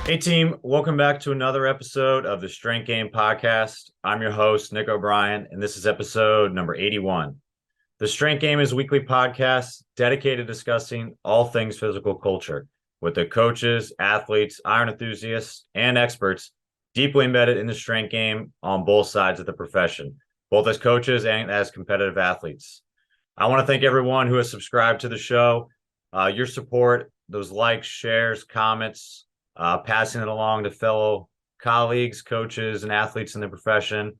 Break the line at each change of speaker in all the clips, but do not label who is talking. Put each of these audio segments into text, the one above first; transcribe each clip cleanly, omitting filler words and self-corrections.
Hey team, welcome back to another episode of the Strength Game Podcast. I'm your host, Nick O'Brien, and this is episode number 81. The Strength Game is a weekly podcast dedicated to discussing all things physical culture with the coaches, athletes, iron enthusiasts, and experts deeply embedded in the strength game on both sides of the profession, both as coaches and as competitive athletes. I want to thank everyone who has subscribed to the show. Your support, those likes, shares, comments, passing it along to fellow colleagues, coaches, and athletes in the profession.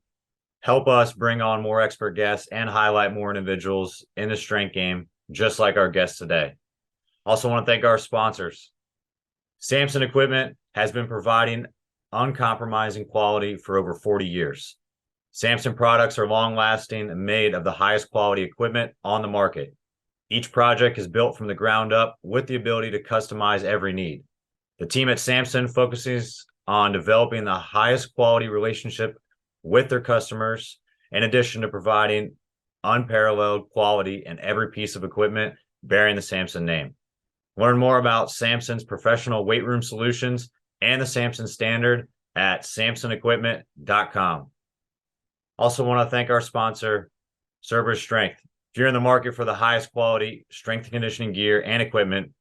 Help us bring on more expert guests and highlight more individuals in the strength game, just like our guest today. Also want to thank our sponsors. Samson Equipment has been providing uncompromising quality for over 40 years. Samson products are long-lasting and made of the highest quality equipment on the market. Each project is built from the ground up with the ability to customize every need. The team at Samson focuses on developing the highest quality relationship with their customers, in addition to providing unparalleled quality in every piece of equipment bearing the Samson name. Learn more about Samson's professional weight room solutions and the Samson standard at samsonequipment.com. Also want to thank our sponsor, Cerberus Strength. If you're in the market for the highest quality strength and conditioning gear and equipment,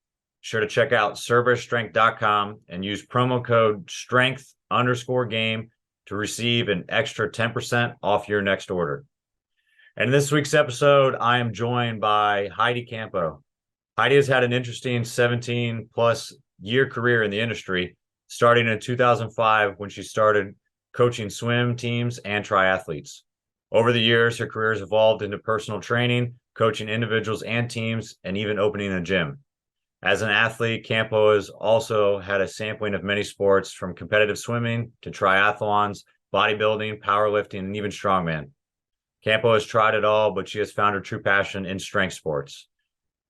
sure to check out cerberusstrength.com and use promo code strength_game to receive an extra 10% off your next order. And in this week's episode, I am joined by Heidi Campo. Heidi has had an interesting 17 plus year career in the industry, starting in 2005 when she started coaching swim teams and triathletes. Over the years, her career has evolved into personal training, coaching individuals and teams, and even opening a gym. As an athlete, Campo has also had a sampling of many sports, from competitive swimming to triathlons, bodybuilding, powerlifting, and even strongman. Campo has tried it all, but she has found her true passion in strength sports.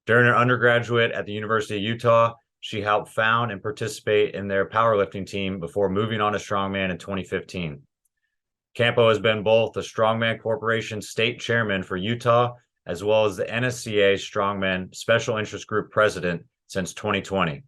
During her undergraduate at the University of Utah, she helped found and participate in their powerlifting team before moving on to strongman in 2015. Campo has been both the Strongman Corporation State Chairman for Utah, as well as the NSCA Strongman Special Interest Group President since 2020.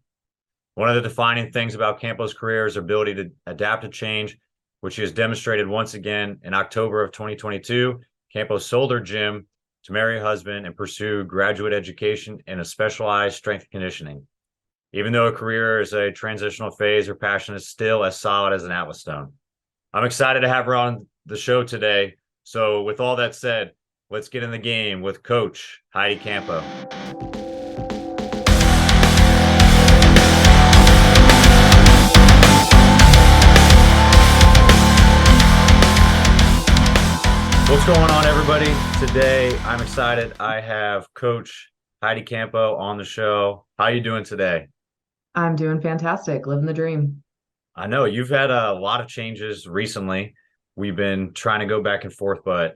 One of the defining things about Campo's career is her ability to adapt to change, which she has demonstrated once again. In October of 2022, Campo sold her gym to marry her husband and pursue graduate education in a specialized strength and conditioning. Even though her career is a transitional phase, her passion is still as solid as an Atlas stone. I'm excited to have her on the show today. So with all that said, let's get in the game with Coach Heidi Campo. What's going on, everybody? Today, I'm excited. I have Coach Heidi Campo on the show. How are you doing today?
I'm doing fantastic, living the dream.
I know you've had a lot of changes recently. We've been trying to go back and forth, but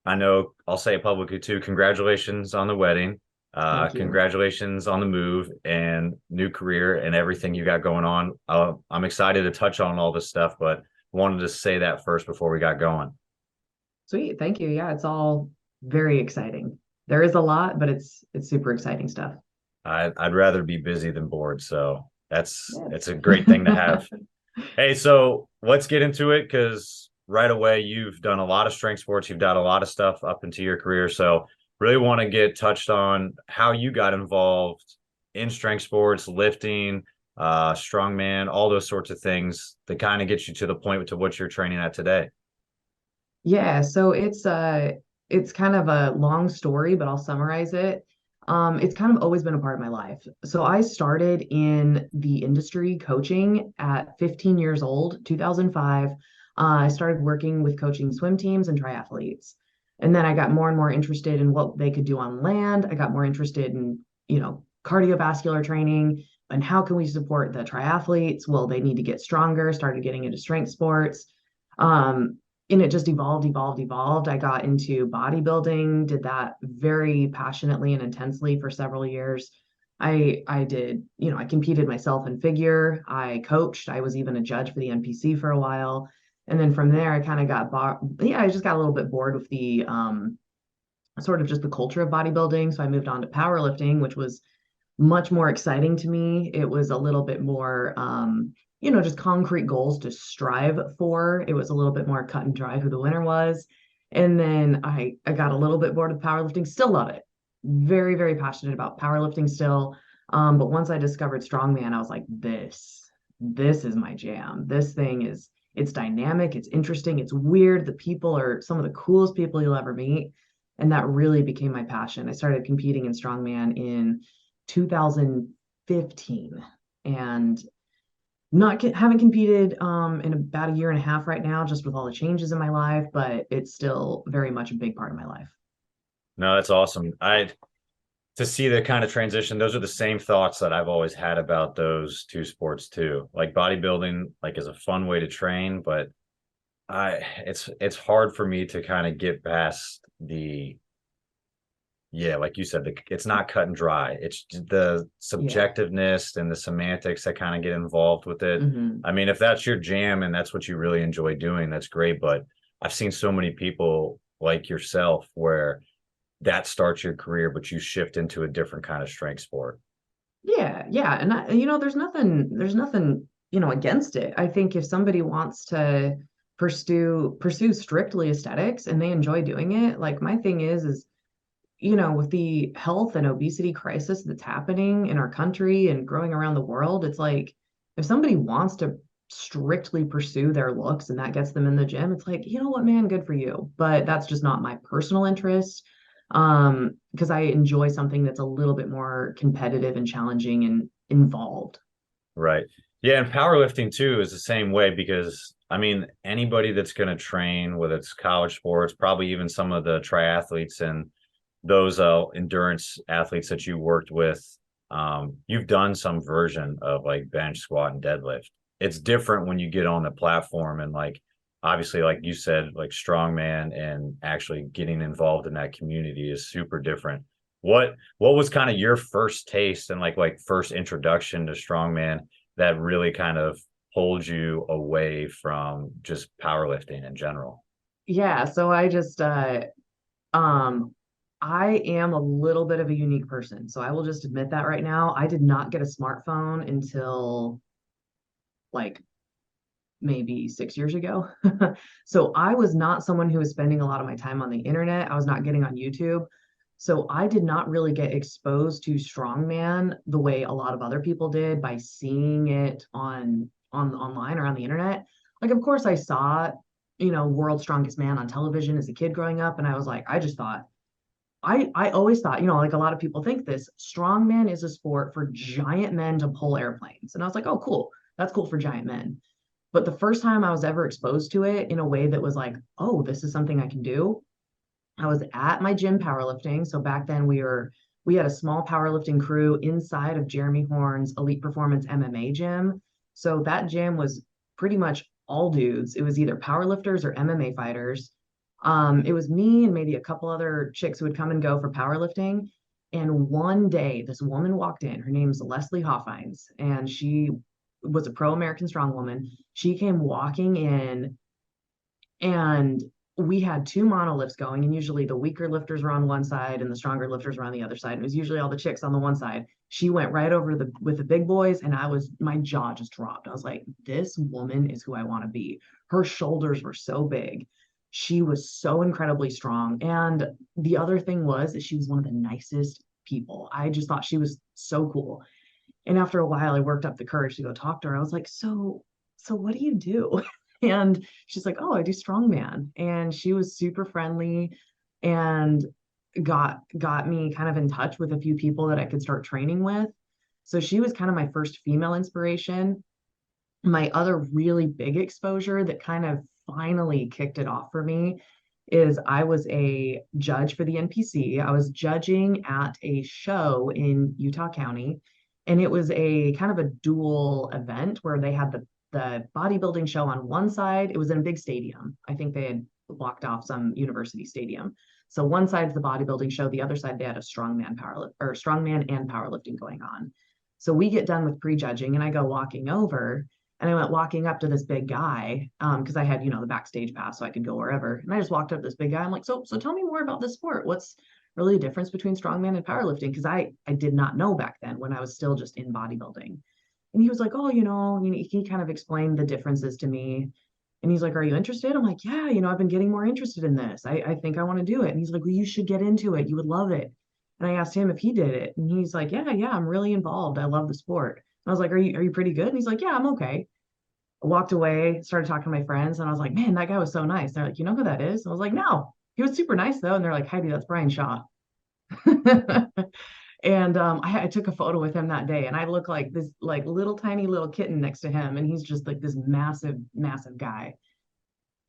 I know I'll say it publicly too. Congratulations on the wedding.
Thank you.
Congratulations on the move and new career and everything you got going on. I'm excited to touch on all this stuff, but wanted to say that first before we got going.
Sweet. Thank you. Yeah, it's all very exciting. There is a lot, but it's super exciting stuff.
I'd rather be busy than bored, so it's a great thing to
Yeah.
have. Hey, so let's get into it, because right away you've done a lot of strength sports, you've done a lot of stuff up into your career. So really want to get touched on how you got involved in strength sports, lifting, strongman, all those sorts of things that kind of get you to the point to what you're training at today.
Yeah, so it's kind of a long story, but I'll summarize it. It's kind of always been a part of my life. So I started in the industry coaching at 15 years old, 2005. I started working with coaching swim teams and triathletes. And then I got more and more interested in what they could do on land. I got more interested in, cardiovascular training and how can we support the triathletes? Well, they need to get stronger, started getting into strength sports. Um, and it just evolved. I got into bodybuilding, did that very passionately and intensely for several years. I did, I competed myself in figure. I coached. I was even a judge for the NPC for a while. And then from there, I kind of I just got a little bit bored with the sort of just the culture of bodybuilding. So I moved on to powerlifting, which was much more exciting to me. It was a little bit more just concrete goals to strive for. It was a little bit more cut and dry who the winner was. And then I got a little bit bored of powerlifting, still love it. Very, very passionate about powerlifting still. But once I discovered strongman, I was like, this is my jam. This thing it's dynamic, it's interesting, it's weird. The people are some of the coolest people you'll ever meet. And that really became my passion. I started competing in strongman in 2015 and not haven't competed in about a year and a half right now, just with all the changes in my life, but it's still very much a big part of my life.
No, that's awesome. I to see the kind of transition, those are the same thoughts that I've always had about those two sports too. Like bodybuilding, like is a fun way to train, but it's hard for me to kind of get past the yeah, like you said, it's not cut and dry. It's the
Yeah.
subjectiveness and the semantics that kind of get involved with it.
Hmm.
I mean, if that's your jam and that's what you really enjoy doing, that's great. But I've seen so many people like yourself where that starts your career, but you shift into a different kind of strength sport.
Yeah, yeah. And there's nothing, against it. I think if somebody wants to pursue strictly aesthetics and they enjoy doing it, like my thing is with the health and obesity crisis that's happening in our country and growing around the world, it's like if somebody wants to strictly pursue their looks and that gets them in the gym, it's like, you know what, man, good for you. But that's just not my personal interest. Because I enjoy something that's a little bit more competitive and challenging and involved.
Right. Yeah, and powerlifting too is the same way because I mean anybody that's going to train, whether it's college sports, probably even some of the triathletes and those endurance athletes that you worked with, you've done some version of like bench, squat, and deadlift. It's different when you get on the platform and like obviously, like you said, like strongman and actually getting involved in that community is super different. What was kind of your first taste and like first introduction to strongman that really kind of pulled you away from just powerlifting in general?
Yeah, so um I am a little bit of a unique person. So I will just admit that right now. I did not get a smartphone until like maybe 6 years ago. So I was not someone who was spending a lot of my time on the internet. I was not getting on YouTube. So I did not really get exposed to strongman the way a lot of other people did by seeing it on online or on the internet. Like, of course, I saw, World's Strongest Man on television as a kid growing up, and I was like, I just thought, I always thought, like a lot of people think this, strongman is a sport for giant men to pull airplanes. And I was like, oh, cool. That's cool for giant men. But the first time I was ever exposed to it in a way that was like, oh, this is something I can do, I was at my gym powerlifting. So back then we had a small powerlifting crew inside of Jeremy Horn's Elite Performance MMA gym. So that gym was pretty much all dudes. It was either powerlifters or MMA fighters. It was me and maybe a couple other chicks who would come and go for powerlifting. And one day, this woman walked in. Her name's Leslie Hoffines, and she was a pro American strong woman. She came walking in and we had two monolifts going, and usually the weaker lifters were on one side and the stronger lifters were on the other side. And it was usually all the chicks on the one side. She went right over with the big boys, and my jaw just dropped. I was like, this woman is who I want to be. Her shoulders were so big. She was so incredibly strong. And the other thing was that she was one of the nicest people. I just thought she was so cool. And after a while, I worked up the courage to go talk to her. I was like, so what do you do? And she's like, oh, I do strongman. And she was super friendly and got me kind of in touch with a few people that I could start training with. So she was kind of my first female inspiration. My other really big exposure that kind of finally kicked it off for me is I was a judge for the NPC. I was judging at a show in Utah County, and it was a kind of a dual event where they had the bodybuilding show on one side. It was in a big stadium. I think they had blocked off some university stadium. So one side's the bodybuilding show, the other side they had a strongman and powerlifting going on. So we get done with prejudging, and I go walking over, and I went walking up to this big guy because I had, the backstage pass so I could go wherever. And I just walked up to this big guy. I'm like, so tell me more about this sport. What's really the difference between strongman and powerlifting? Because I did not know back then when I was still just in bodybuilding. And he was like, oh, he kind of explained the differences to me. And he's like, are you interested? I'm like, yeah, I've been getting more interested in this. I think I want to do it. And he's like, well, you should get into it. You would love it. And I asked him if he did it. And he's like, yeah, I'm really involved. I love the sport. And I was like, are you pretty good? And he's like, yeah, I'm okay. I walked away, started talking to my friends, and I was like, man, that guy was so nice. They're like, you know who that is? I was like, no, he was super nice though. And they're like, Heidi, that's Brian Shaw. And I took a photo with him that day, and I look like this like little tiny little kitten next to him, and he's just like this massive, massive guy.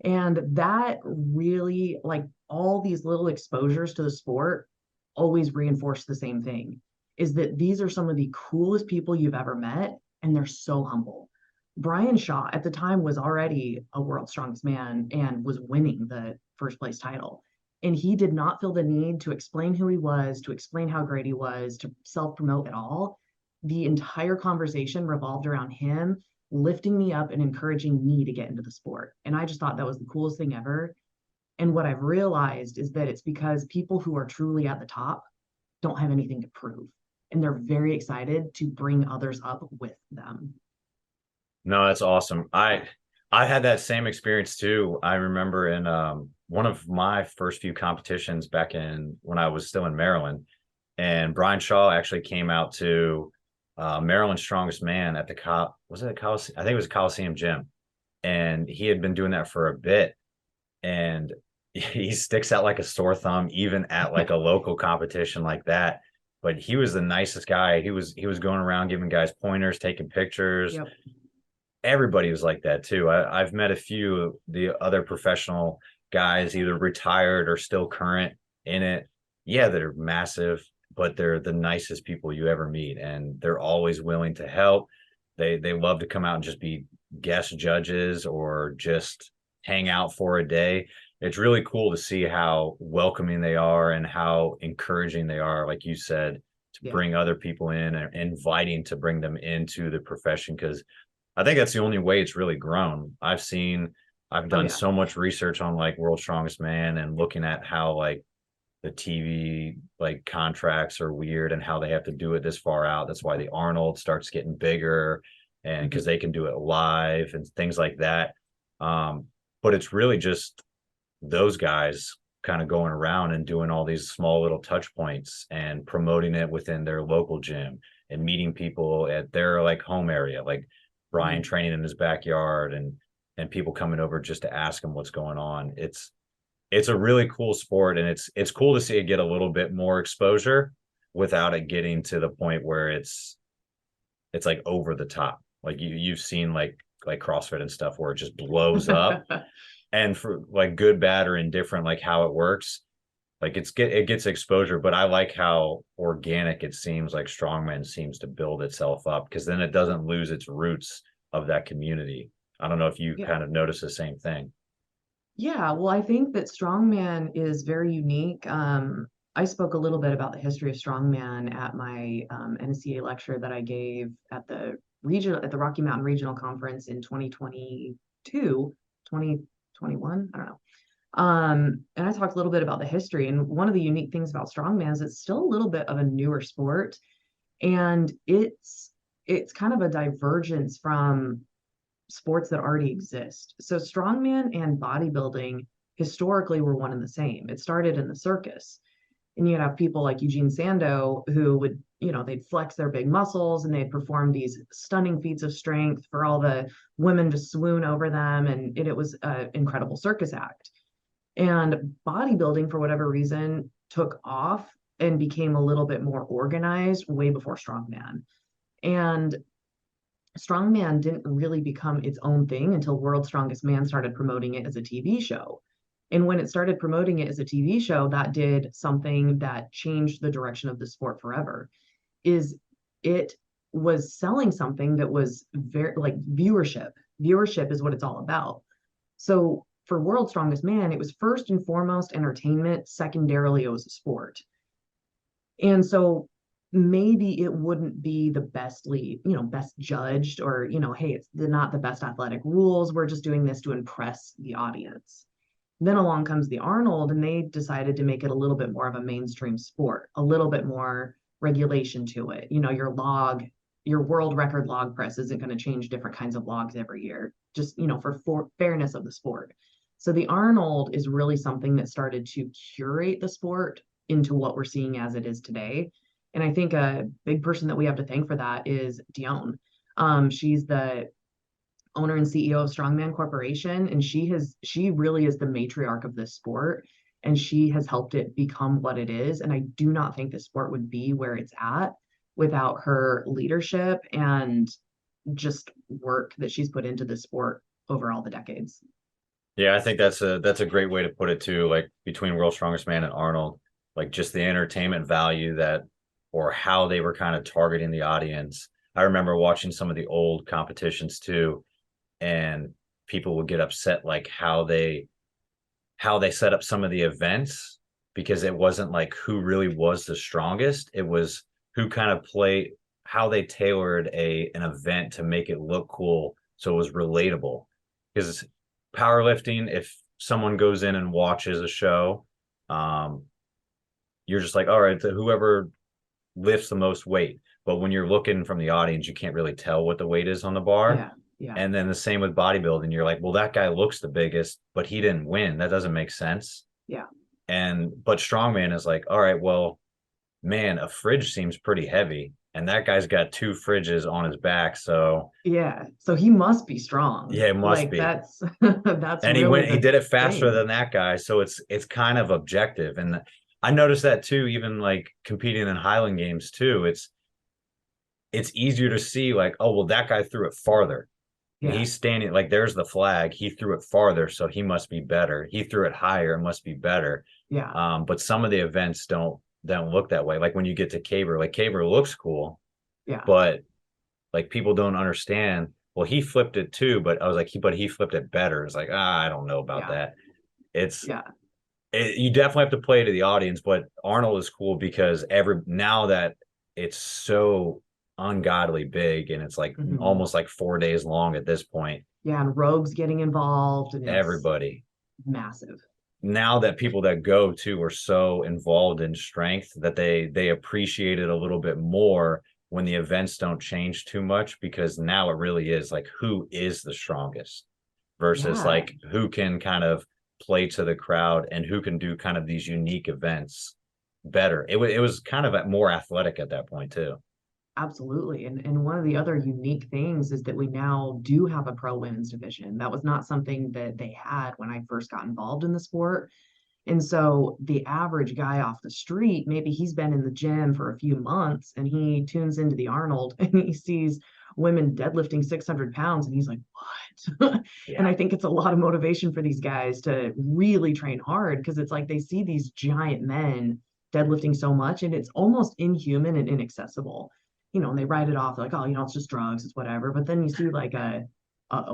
And that really, like all these little exposures to the sport, always reinforce the same thing, is that these are some of the coolest people you've ever met, and they're so humble. Brian Shaw at the time was already a world's strongest man and was winning the first place title. And he did not feel the need to explain who he was, to explain how great he was, to self promote at all. The entire conversation revolved around him lifting me up and encouraging me to get into the sport. And I just thought that was the coolest thing ever. And what I've realized is that it's because people who are truly at the top don't have anything to prove. And they're very excited to bring others up with them.
No, that's awesome. I had that same experience too. I remember in one of my first few competitions back in when I was still in Maryland, and Brian Shaw actually came out to Maryland's Strongest Man at the was it a Coliseum? I think it was a Coliseum gym, and he had been doing that for a bit, and he sticks out like a sore thumb even at like a local competition like that. But he was the nicest guy. He was going around giving guys pointers, taking pictures.
Yep.
Everybody was like that too. I've met a few of the other professional guys, either retired or still current in it. Yeah, they're massive, but they're the nicest people you ever meet, and they're always willing to help. They love to come out and just be guest judges or just hang out for a day. It's really cool to see how welcoming they are and how encouraging they are, like you said, to
Yeah.
bring other people in and inviting to bring them into the profession, because I think that's the only way it's really grown. I've
Oh
done
yeah.
so much research on like World's Strongest Man and looking at how like the TV like contracts are weird and how they have to do it this far out. That's why the Arnold starts getting bigger, and because
Mhm.
they can do it live and things like that. But it's really just those guys kind of going around and doing all these small little touch points and promoting it within their local gym and meeting people at their like home area, like Brian
Mhm.
training in his backyard, and people coming over just to ask him what's going on. It's a really cool sport, and it's cool to see it get a little bit more exposure without it getting to the point where it's like over the top. Like you've seen like CrossFit and stuff where it just blows up, and for like good, bad, or indifferent, like how it works, like it gets exposure. But I like how organic it seems like strongman seems to build itself up, because then it doesn't lose its roots of that community. I don't know if you
Yeah.
kind of notice the same thing.
Yeah, well, I think that strongman is very unique. I spoke a little bit about the history of strongman at my NSCA lecture that I gave at the Rocky Mountain Regional Conference in 2022, 2021, I don't know. And I talked a little bit about the history. And one of the unique things about strongman is it's still a little bit of a newer sport, and it's kind of a divergence from sports that already exist. So strongman and bodybuilding historically were one and the same. It started in the circus. And you'd have people like Eugene Sando who would, they'd flex their big muscles and they'd perform these stunning feats of strength for all the women to swoon over them. And it was an incredible circus act. And bodybuilding, for whatever reason, took off and became a little bit more organized way before strongman. And strongman didn't really become its own thing until World's Strongest Man started promoting it as a TV show. And when it started promoting it as a TV show, that did something that changed the direction of the sport forever. Is it was selling something that was very like viewership. Viewership is what it's all about. So for World's Strongest Man, it was first and foremost entertainment. Secondarily, it was a sport. And so maybe it wouldn't be the best lead, best judged, or, hey, it's not the best athletic rules. We're just doing this to impress the audience. Then along comes the Arnold, and they decided to make it a little bit more of a mainstream sport, a little bit more regulation to it. Your log your world record log press isn't going to change different kinds of logs every year, just, for fairness of the sport. So the Arnold is really something that started to curate the sport into what we're seeing as it is today. And I think a big person that we have to thank for that is Dion. She's the owner and CEO of Strongman Corporation, and she really is the matriarch of this sport, and she has helped it become what it is. And I do not think the sport would be where it's at without her leadership and just work that she's put into the sport over all the decades.
Yeah, I think that's a great way to put it too. Like between World's Strongest Man and Arnold, like just the entertainment value that, or how they were kind of targeting the audience. I remember watching some of the old competitions too, and people would get upset like how they set up some of the events, because it wasn't like who really was the strongest. It was who kind of played, how they tailored an event to make it look cool so it was relatable. Because powerlifting, if someone goes in and watches a show, you're just like, all right, whoever lifts the most weight. But when you're looking from the audience, you can't really tell what the weight is on the bar.
Yeah, yeah,
And then the same with bodybuilding. You're like, well, that guy looks the biggest, but he didn't win. That doesn't make sense.
yeah,
But strongman is like, all right, well, man, a fridge seems pretty heavy, and that guy's got 2 fridges on his back. So
yeah. So he must be strong.
yeah, it must
Like
be.
that's
And
really
he
the
did it faster
thing.
than that guy. So it's kind of objective. And I noticed that too, even like competing in Highland Games too. It's easier to see like, oh, well, that guy threw it farther.
Yeah,
He's standing like, there's the flag. He threw it farther, so he must be better. He threw it higher, it must be better.
yeah,
But some of the events don't look that way. Like when you get to Caber, like Caber looks cool,
yeah,
but like people don't understand. Well, he flipped it too, but I was like, but he flipped it better. It's like, I don't know about
yeah,
that. It's
yeah.
you definitely have to play to the audience, but Arnold is cool because now that it's so ungodly big, and it's like
Mhm.
almost like 4 days long at this point.
Yeah, and Rogue's getting involved, and it's
Everybody,
massive.
now that people that go to are so involved in strength, that they appreciate it a little bit more when the events don't change too much, because now it really is like who is the strongest versus
Yeah,
like who can kind of play to the crowd and who can do kind of these unique events better. It was kind of more athletic at that point too.
absolutely. And one of the other unique things is that we now do have a pro women's division. That was not something that they had when I first got involved in the sport. And so the average guy off the street, maybe he's been in the gym for a few months and he tunes into the Arnold and he sees women deadlifting 600 pounds and he's like, what? And
Yeah.
I think it's a lot of motivation for these guys to really train hard because it's like they see these giant men deadlifting so much and it's almost inhuman and inaccessible. And they write it off like, oh, it's just drugs, it's whatever. But then you see like a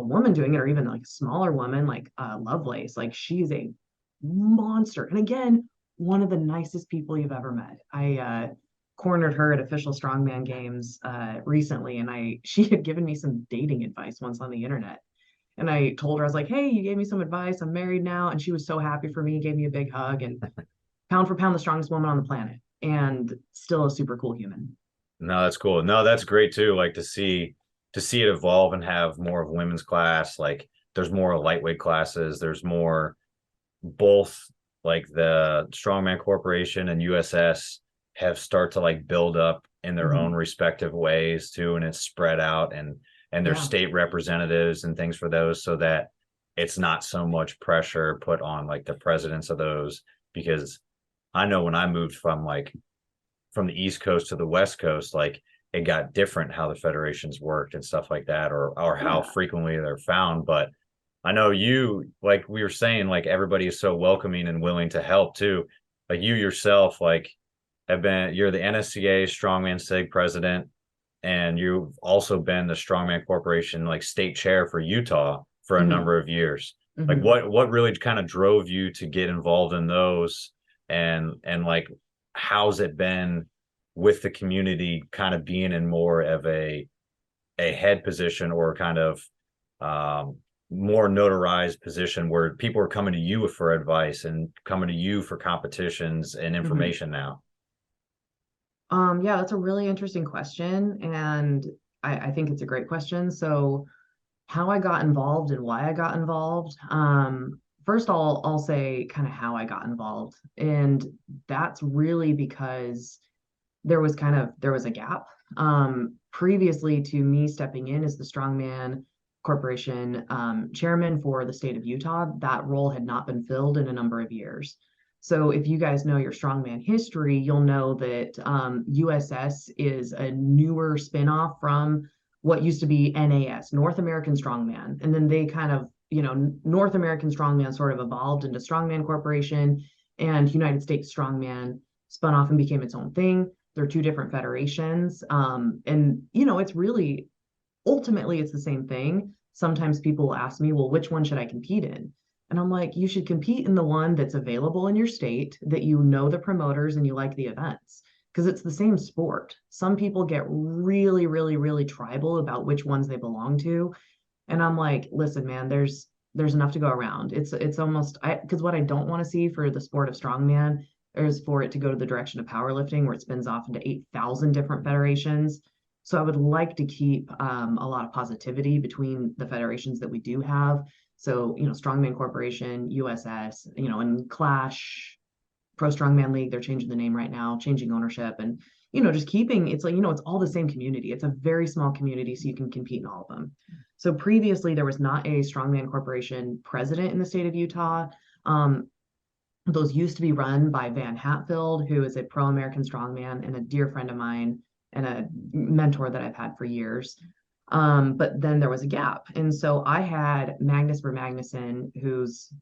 woman doing it, or even like a smaller woman like Lovelace, like she's a monster. And again, one of the nicest people you've ever met. I cornered her at official strongman games recently, and she had given me some dating advice once on the internet. And I told her, I was like, hey, you gave me some advice. I'm married now. And she was so happy for me, gave me a big hug, and pound for pound, the strongest woman on the planet, and still a super cool human.
No, that's cool. No, that's great too. Like to see it evolve and have more of women's class. Like there's more lightweight classes. There's more, both like the Strongman Corporation and USS have start to like build up in their own
Mhm.
respective ways too, and it's spread out, and there's
Yeah.
state representatives and things for those, so that it's not so much pressure put on like the presidents of those. Because I know when I moved from the East Coast to the West Coast, like it got different how the federations worked and stuff like that, or how
Yeah.
frequently they're found. But I know you, like we were saying, like everybody is so welcoming and willing to help too. Like you yourself, like you're the NSCA Strongman Sig president, and you've also been the Strongman Corporation like state chair for Utah for a
Hmm.
number of years. Like
Hmm.
what really kind of drove you to get involved in those, and like how's it been with the community kind of being in more of a head position, or kind of um, more notarized position where people are coming to you for advice and coming to you for competitions and
Hmm.
information now?
Yeah, that's a really interesting question, and I think it's a great question. So, how I got involved and why I got involved. First, I'll say kind of how I got involved, and that's really because there was a gap. Previously to me stepping in as the Strongman Corporation chairman for the state of Utah, that role had not been filled in a number of years. So if you guys know your strongman history, you'll know that USS is a newer spinoff from what used to be NAS, North American Strongman. And then they kind of, North American Strongman sort of evolved into Strongman Corporation, and United States Strongman spun off and became its own thing. They're two different federations. And, it's really ultimately it's the same thing. Sometimes people will ask me, well, which one should I compete in? And I'm like, you should compete in the one that's available in your state, that you know the promoters and you like the events, because it's the same sport. Some people get really, really, really tribal about which ones they belong to. And I'm like, listen, man, there's enough to go around. It's almost because what I don't want to see for the sport of strongman is for it to go to the direction of powerlifting, where it spins off into 8,000 different federations. So I would like to keep a lot of positivity between the federations that we do have. So, Strongman Corporation, USS, and Clash, Pro Strongman League, they're changing the name right now, changing ownership, and just keeping it's like, it's all the same community. It's a very small community, so you can compete in all of them. So previously there was not a Strongman Corporation president in the state of Utah. Those used to be run by Van Hatfield, who is a pro American strongman and a dear friend of mine and a mentor that I've had for years. But then there was a gap. And so I had Magnus Magnuson, who's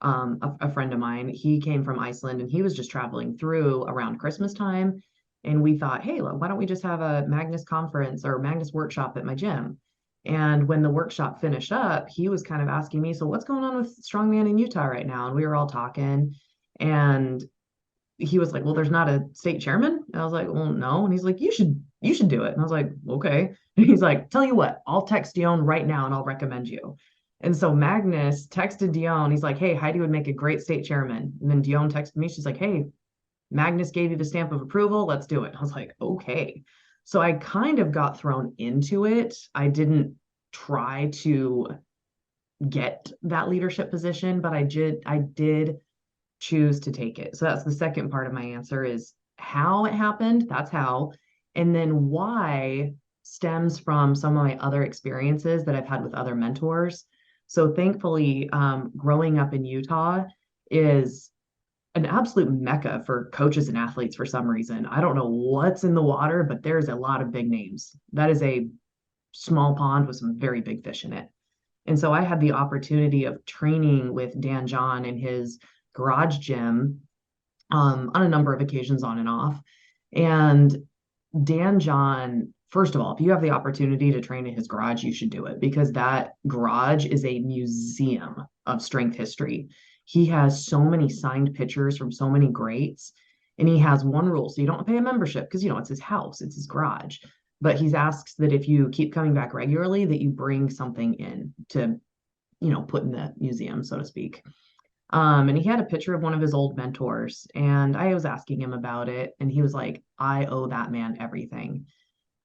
a friend of mine. He came from Iceland and he was just traveling through around Christmas time. And we thought, hey, why don't we just have a Magnus conference or Magnus workshop at my gym? And when the workshop finished up, he was kind of asking me, so what's going on with strongman in Utah right now? And we were all talking. And he was like, well, there's not a state chairman. And I was like, well, no. And he's like, you should do it. And I was like, okay. And he's like, tell you what, I'll text Dion right now and I'll recommend you. And so Magnus texted Dion. He's like, hey, Heidi would make a great state chairman. And then Dion texted me. She's like, hey, Magnus gave you the stamp of approval. Let's do it. I was like, okay. So I kind of got thrown into it. I didn't try to get that leadership position, but I did choose to take it. So that's the second part of my answer is how it happened. That's how. And then why stems from some of my other experiences that I've had with other mentors. So thankfully, growing up in Utah is an absolute mecca for coaches and athletes for some reason. I don't know what's in the water, but there's a lot of big names. That is a small pond with some very big fish in it. And so I had the opportunity of training with Dan John in his garage gym on a number of occasions on and off. And Dan John, first of all, if you have the opportunity to train in his garage, you should do it, because that garage is a museum of strength history. He has so many signed pictures from so many greats. And he has one rule. So you don't pay a membership because, it's his house, it's his garage. But he asks that if you keep coming back regularly, that you bring something in to, put in the museum, so to speak. And he had a picture of one of his old mentors, and I was asking him about it, and he was like, I owe that man everything.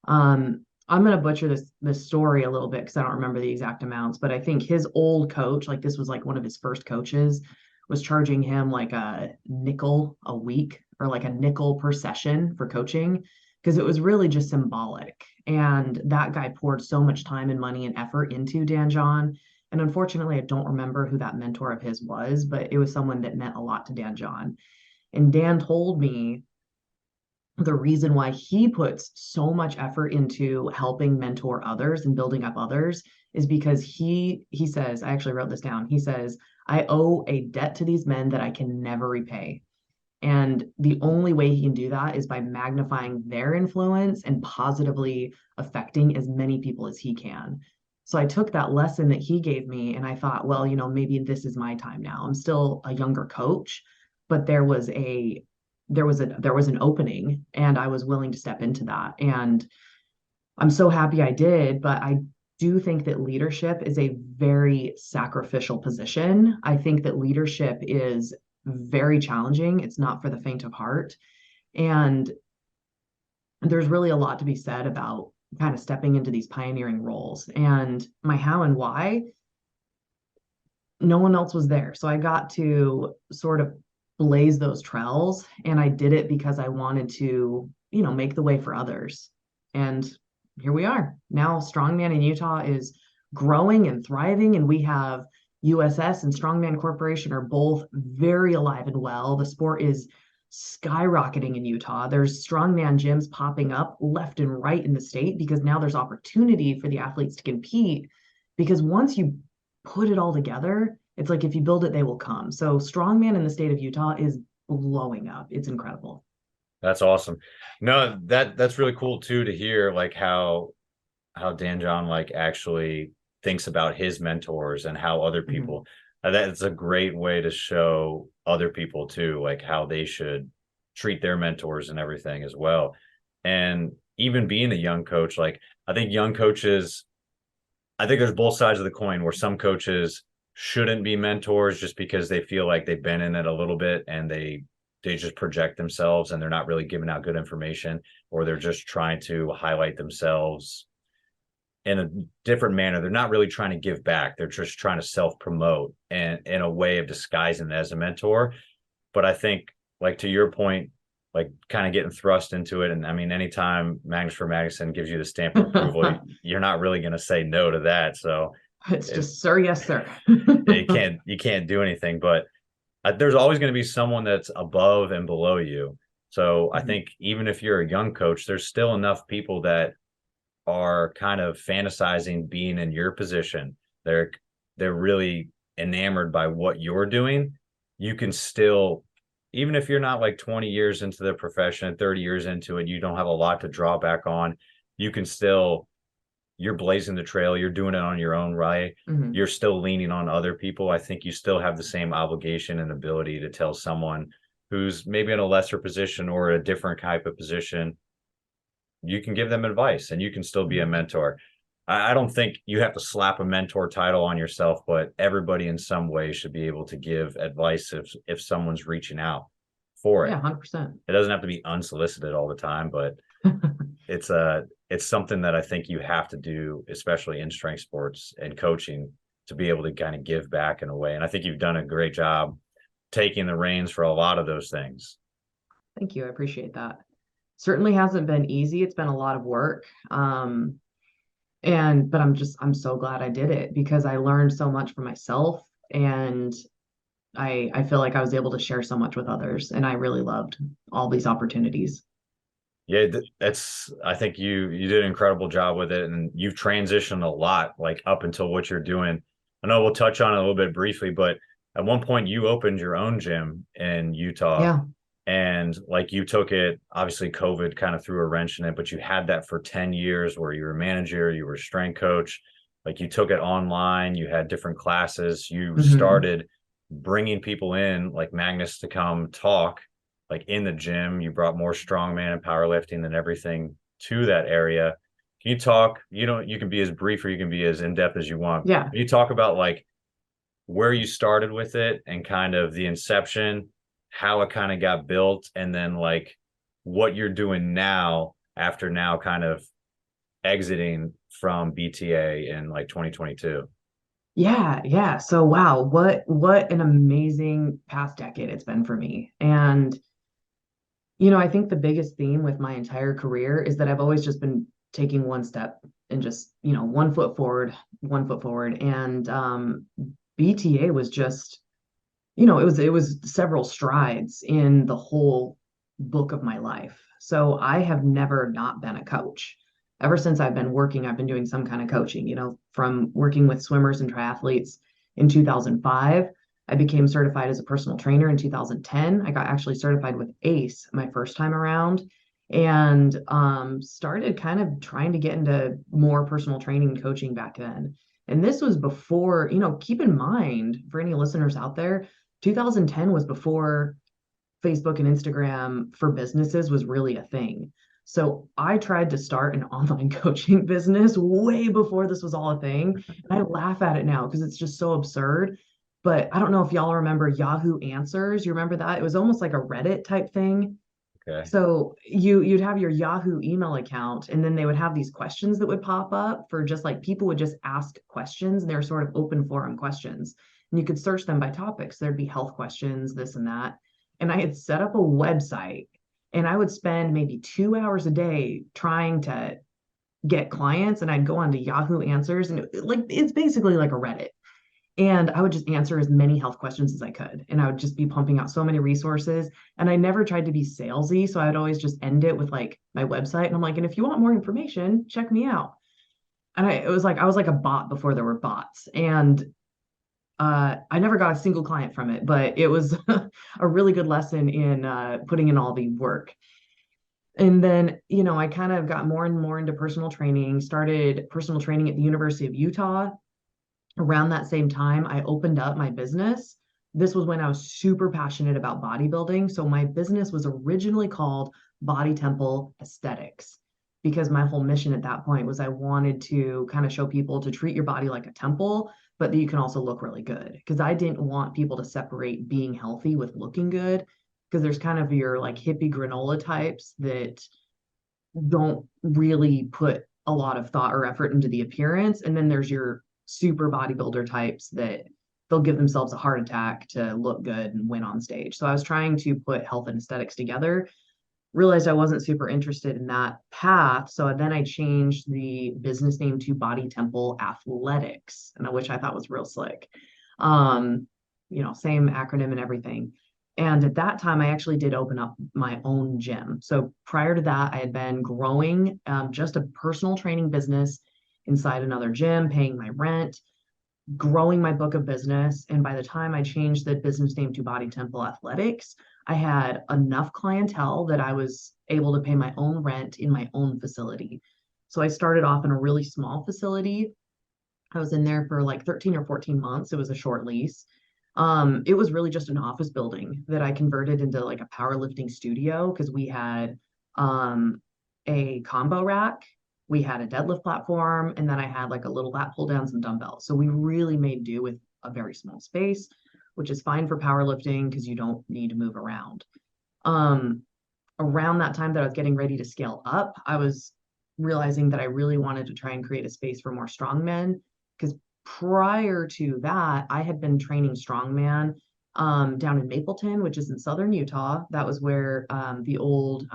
I'm going to butcher this story a little bit because I don't remember the exact amounts, but I think his old coach, like this was like one of his first coaches, was charging him like a nickel a week or like a nickel per session for coaching, because it was really just symbolic. And that guy poured so much time and money and effort into Dan John. And unfortunately, I don't remember who that mentor of his was, but it was someone that meant a lot to Dan John. And Dan told me the reason why he puts so much effort into helping mentor others and building up others is because he says, I actually wrote this down. He says, I owe a debt to these men that I can never repay. And the only way he can do that is by magnifying their influence and positively affecting as many people as he can. So I took that lesson that he gave me and I thought, well, maybe this is my time now. I'm still a younger coach, but there was an opening and I was willing to step into that. And I'm so happy I did, but I do think that leadership is a very sacrificial position. I think that leadership is very challenging. It's not for the faint of heart. And there's really a lot to be said about kind of stepping into these pioneering roles. And my how and why, no one else was there. So I got to sort of blaze those trails, and I did it because I wanted to, make the way for others. And here we are. Now Strongman in Utah is growing and thriving, and we have USS and Strongman Corporation are both very alive and well. The sport is skyrocketing in Utah. There's strongman gyms popping up left and right in the state because now there's opportunity for the athletes to compete. Because once you put it all together, it's like if you build it, they will come. So strongman in the state of Utah is blowing up. It's incredible.
That's awesome. No, that's really cool too to hear like how Dan John like actually thinks about his mentors and how other people that's a great way to show other people too, like how they should treat their mentors and everything as well. And even being a young coach, like I think young coaches, I think there's both sides of the coin where some coaches shouldn't be mentors just because they feel like they've been in it a little bit and they just project themselves and they're not really giving out good information, or they're just trying to highlight themselves in a different manner. They're not really trying to give back. They're just trying to self-promote and in a way of disguising it as a mentor. But I think, like to your point, like kind of getting thrust into it. And I mean, anytime Magnus for Magnuson gives you the stamp of approval, you're not really going to say no to that. So
it's just, sir, yes, sir.
you can't do anything, but there's always going to be someone that's above and below you. So I think even if you're a young coach, there's still enough people that are kind of fantasizing being in your position. They're really enamored by what you're doing. You can still, even if you're not like 20 years into the profession, 30 years into it, you don't have a lot to draw back on. You can still, you're blazing the trail. You're doing it on your own right. You're still leaning on other people. I think you still have the same obligation and ability to tell someone who's maybe in a lesser position or a different type of position. You can give them advice and you can still be a mentor. I don't think you have to slap a mentor title on yourself, but everybody in some way should be able to give advice if someone's reaching out for it.
Yeah, 100%.
It doesn't have to be unsolicited all the time, but it's something that I think you have to do, especially in strength sports and coaching, to be able to kind of give back in a way. And I think you've done a great job taking the reins for a lot of those things.
Thank you. I appreciate that. Certainly hasn't been easy. It's been a lot of work. But I'm so glad I did it because I learned so much for myself, and I feel like I was able to share so much with others, and I really loved all these opportunities.
Yeah, I think you did an incredible job with it, and you've transitioned a lot, like up until what you're doing. I know we'll touch on it a little bit briefly, but at one point you opened your own gym in Utah.
Yeah.
And like you took it, obviously COVID kind of threw a wrench in it, but you had that for 10 years where you were a manager, you were a strength coach, like you took it online, you had different classes, you started bringing people in like Magnus to come talk like in the gym. You brought more strongman and powerlifting and everything to that area. Can you talk, you can be as brief or you can be as in-depth as you want.
Yeah.
Can you talk about like where you started with it and kind of the inception, how it kind of got built, and then like what you're doing now after now kind of exiting from BTA in like 2022?
Yeah. So wow, what an amazing past decade it's been for me. And I think the biggest theme with my entire career is that I've always just been taking one step and just, 1 foot forward, 1 foot forward. And BTA was just, it was several strides in the whole book of my life. So I have never not been a coach. Ever since I've been working, I've been doing some kind of coaching, from working with swimmers and triathletes in 2005. I became certified as a personal trainer in 2010. I got actually certified with ACE my first time around, and started kind of trying to get into more personal training and coaching back then. And this was before, keep in mind for any listeners out there, 2010 was before Facebook and Instagram for businesses was really a thing. So I tried to start an online coaching business way before this was all a thing. And I laugh at it now because it's just so absurd. But I don't know if y'all remember Yahoo Answers. You remember that? It was almost like a Reddit type thing.
Okay.
So you'd have your Yahoo email account, and then they would have these questions that would pop up for just like people would just ask questions, and they're sort of open forum questions. And you could search them by topics. There'd be health questions, this and that. And I had set up a website, and I would spend maybe 2 hours a day trying to get clients, and I'd go on to Yahoo Answers, and it's basically like a Reddit. And I would just answer as many health questions as I could. And I would just be pumping out so many resources. And I never tried to be salesy. So I'd always just end it with like my website. And I'm like, and if you want more information, check me out. And it was like I was like a bot before there were bots. And I never got a single client from it, but it was a really good lesson in putting in all the work. And then, I kind of got more and more into personal training, started personal training at the University of Utah. Around that same time, I opened up my business. This was when I was super passionate about bodybuilding. So my business was originally called Body Temple Aesthetics because my whole mission at that point was I wanted to kind of show people to treat your body like a temple, but that you can also look really good. Because I didn't want people to separate being healthy with looking good. Because there's kind of your like hippie granola types that don't really put a lot of thought or effort into the appearance. And then there's your super bodybuilder types that they'll give themselves a heart attack to look good and win on stage. So I was trying to put health and aesthetics together, realized I wasn't super interested in that path. So then I changed the business name to Body Temple Athletics, and which I thought was real slick. Same acronym and everything. And at that time, I actually did open up my own gym. So prior to that, I had been growing just a personal training business inside another gym, paying my rent, growing my book of business. And by the time I changed the business name to Body Temple Athletics, I had enough clientele that I was able to pay my own rent in my own facility. So I started off in a really small facility. I was in there for like 13 or 14 months. It was a short lease. It was really just an office building that I converted into like a powerlifting studio because we had a combo rack, we had a deadlift platform, and then I had like a little lat pull downs and dumbbells. So we really made do with a very small space, which is fine for powerlifting because you don't need to move around. Um, Around that time that I was getting ready to scale up, I was realizing that I really wanted to try and create a space for more strongmen because prior to that, I had been training strongman down in Mapleton, which is in southern Utah. That was where the old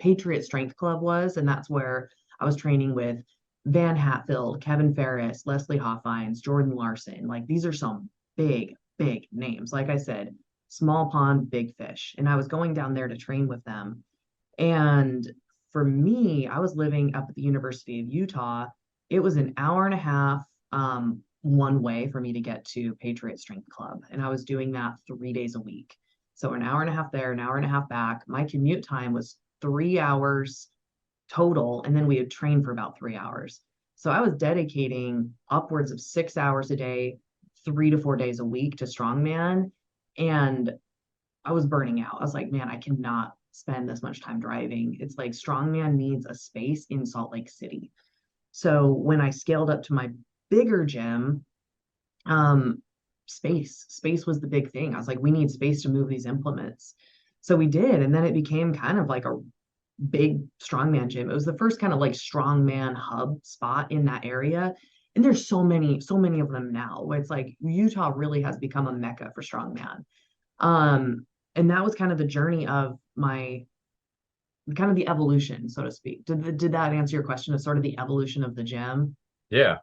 Patriot Strength Club was, and that's where I was training with Van Hatfield, Kevin Ferris, Leslie Hoffines, Jordan Larson. Like these are some big, big names. Like I said, small pond, big fish. And I was going down there to train with them. And for me, I was living up at the University of Utah. It was an hour and a half one way for me to get to Patriot Strength Club. And I was doing that 3 days a week. So an hour and a half there, an hour and a half back. My commute time was 3 hours total. And then we would train for about 3 hours. So I was dedicating upwards of 6 hours a day, 3 to 4 days a week to strongman. And I was burning out. I was like, man, I cannot spend this much time driving. It's like strongman needs a space in Salt Lake City. So when I scaled up to my bigger gym, space was the big thing. I was like, we need space to move these implements. So we did. And then it became kind of like a big strongman gym. It was the first kind of like strongman hub spot in that area. And there's so many of them now. It's like Utah really has become a mecca for strongman. And that was kind of the journey of my kind of the evolution, so to speak. Did that answer your question of sort of the evolution of the gym?
Yeah.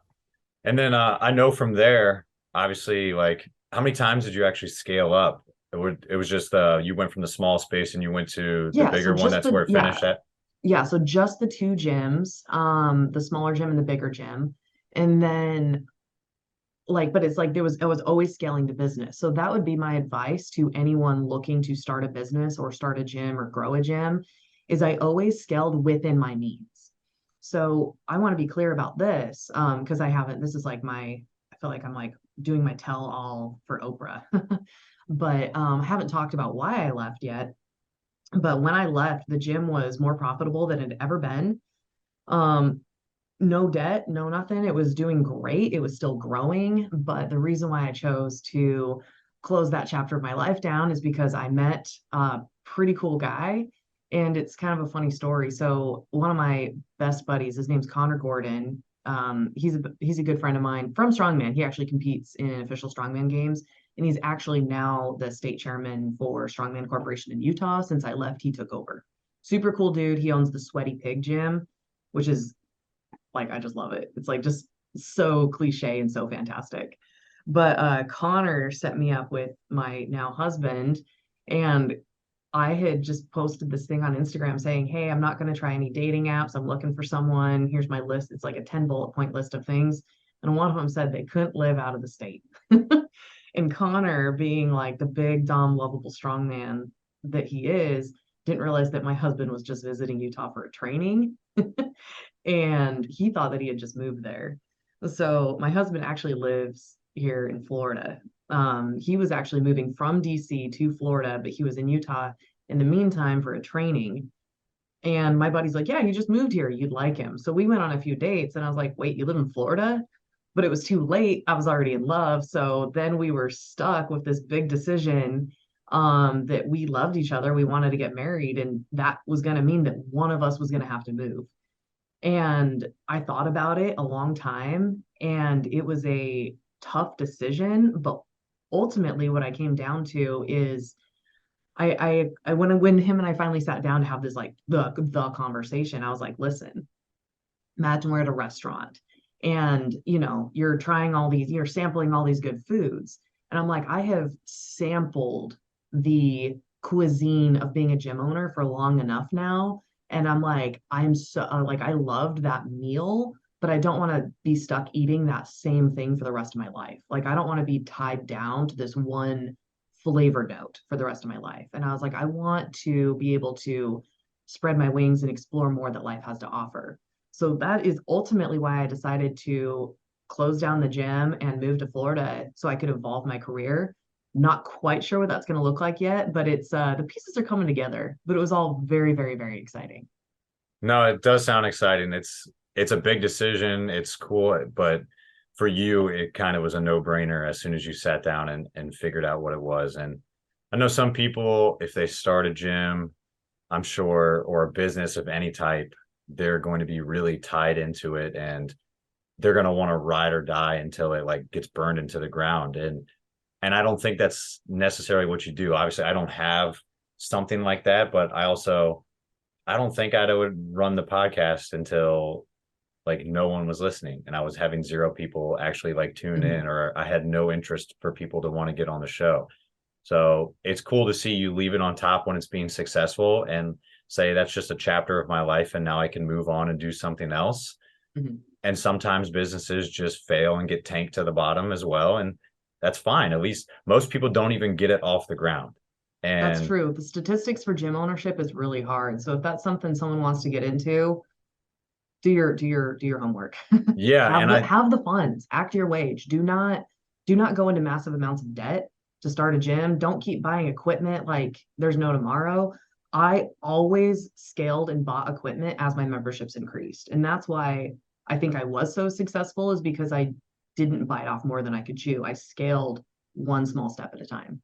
And then I know from there, obviously, like how many times did you actually scale up? It was just you went from the small space and you went to the
Yeah, so
bigger one.
just
That's where
the
it finished at.
yeah, so just the two gyms, the smaller gym and the bigger gym. And then but it's like I was always scaling the business. So that would be my advice to anyone looking to start a business or start a gym or grow a gym is I always scaled within my means. So I want to be clear about this because this is like I feel like I'm like doing my tell all for Oprah. But I haven't talked about why I left yet. But when I left, the gym was more profitable than it had ever been. Um, no debt, no nothing. It was doing great. It was still growing. But the reason why I chose to close that chapter of my life down is because I met a pretty cool guy. And it's kind of a funny story. So one of my best buddies, his name's Connor Gordon. He's a good friend of mine from Strongman. He actually competes in official Strongman games, and he's actually now the state chairman for Strongman Corporation in Utah. Since I left, he took over. Super cool dude. He owns the Sweaty Pig Gym, which is like, I just love it. It's like just so cliche and so fantastic. But Connor set me up with my now husband, and I had just posted this thing on Instagram saying, "Hey, I'm not going to try any dating apps. I'm looking for someone. Here's my list." It's like a 10 bullet point list of things. And one of them said they couldn't live out of the state. And Connor, being like the big, dumb, lovable strong man that he is, didn't realize that my husband was just visiting Utah for a training. And he thought that he had just moved there. So my husband actually lives here in Florida. He was actually moving from DC to Florida, but he was in Utah in the meantime for a training. And my buddy's like, "Yeah, he just moved here. You'd like him." So we went on a few dates, and I was like, "Wait, you live in Florida?" But it was too late. I was already in love. So then we were stuck with this big decision, that we loved each other. We wanted to get married, and that was going to mean that one of us was going to have to move. And I thought about it a long time, and it was a tough decision. But ultimately, what I came down to is when him and I finally sat down to have this like the conversation, I was like, "Listen, imagine we're at a restaurant, and you're sampling all these good foods." And I'm like, I have sampled the cuisine of being a gym owner for long enough now. And I'm like, I'm so like, I loved that meal, but I don't want to be stuck eating that same thing for the rest of my life. Like, I don't want to be tied down to this one flavor note for the rest of my life. And I was like, I want to be able to spread my wings and explore more that life has to offer. So that is ultimately why I decided to close down the gym and move to Florida so I could evolve my career. Not quite sure what that's going to look like yet, but it's the pieces are coming together. But it was all very, very, very exciting.
No, it does sound exciting. It's a big decision. It's cool, but for you, it kind of was a no-brainer as soon as you sat down and figured out what it was. And I know some people, if they start a gym, I'm sure, or a business of any type, they're going to be really tied into it, and they're going to want to ride or die until it like gets burned into the ground. And I don't think that's necessarily what you do. Obviously, I don't have something like that, but I don't think I would run the podcast until like no one was listening and I was having zero people actually like tune
Mhm.
in, or I had no interest for people to want to get on the show. So it's cool to see you leave it on top when it's being successful and say that's just a chapter of my life and now I can move on and do something else.
Mhm.
And sometimes businesses just fail and get tanked to the bottom as well. And that's fine. At least most people don't even get it off the ground.
That's
And
true. The statistics for gym ownership is really hard. So if that's something someone wants to get into, do your homework.
yeah,
have
and
the
I
have the funds, act your wage. Do not go into massive amounts of debt to start a gym. Don't keep buying equipment like there's no tomorrow. I always scaled and bought equipment as my memberships increased. And that's why I think I was so successful, is because I didn't bite off more than I could chew. I scaled one small step at a time.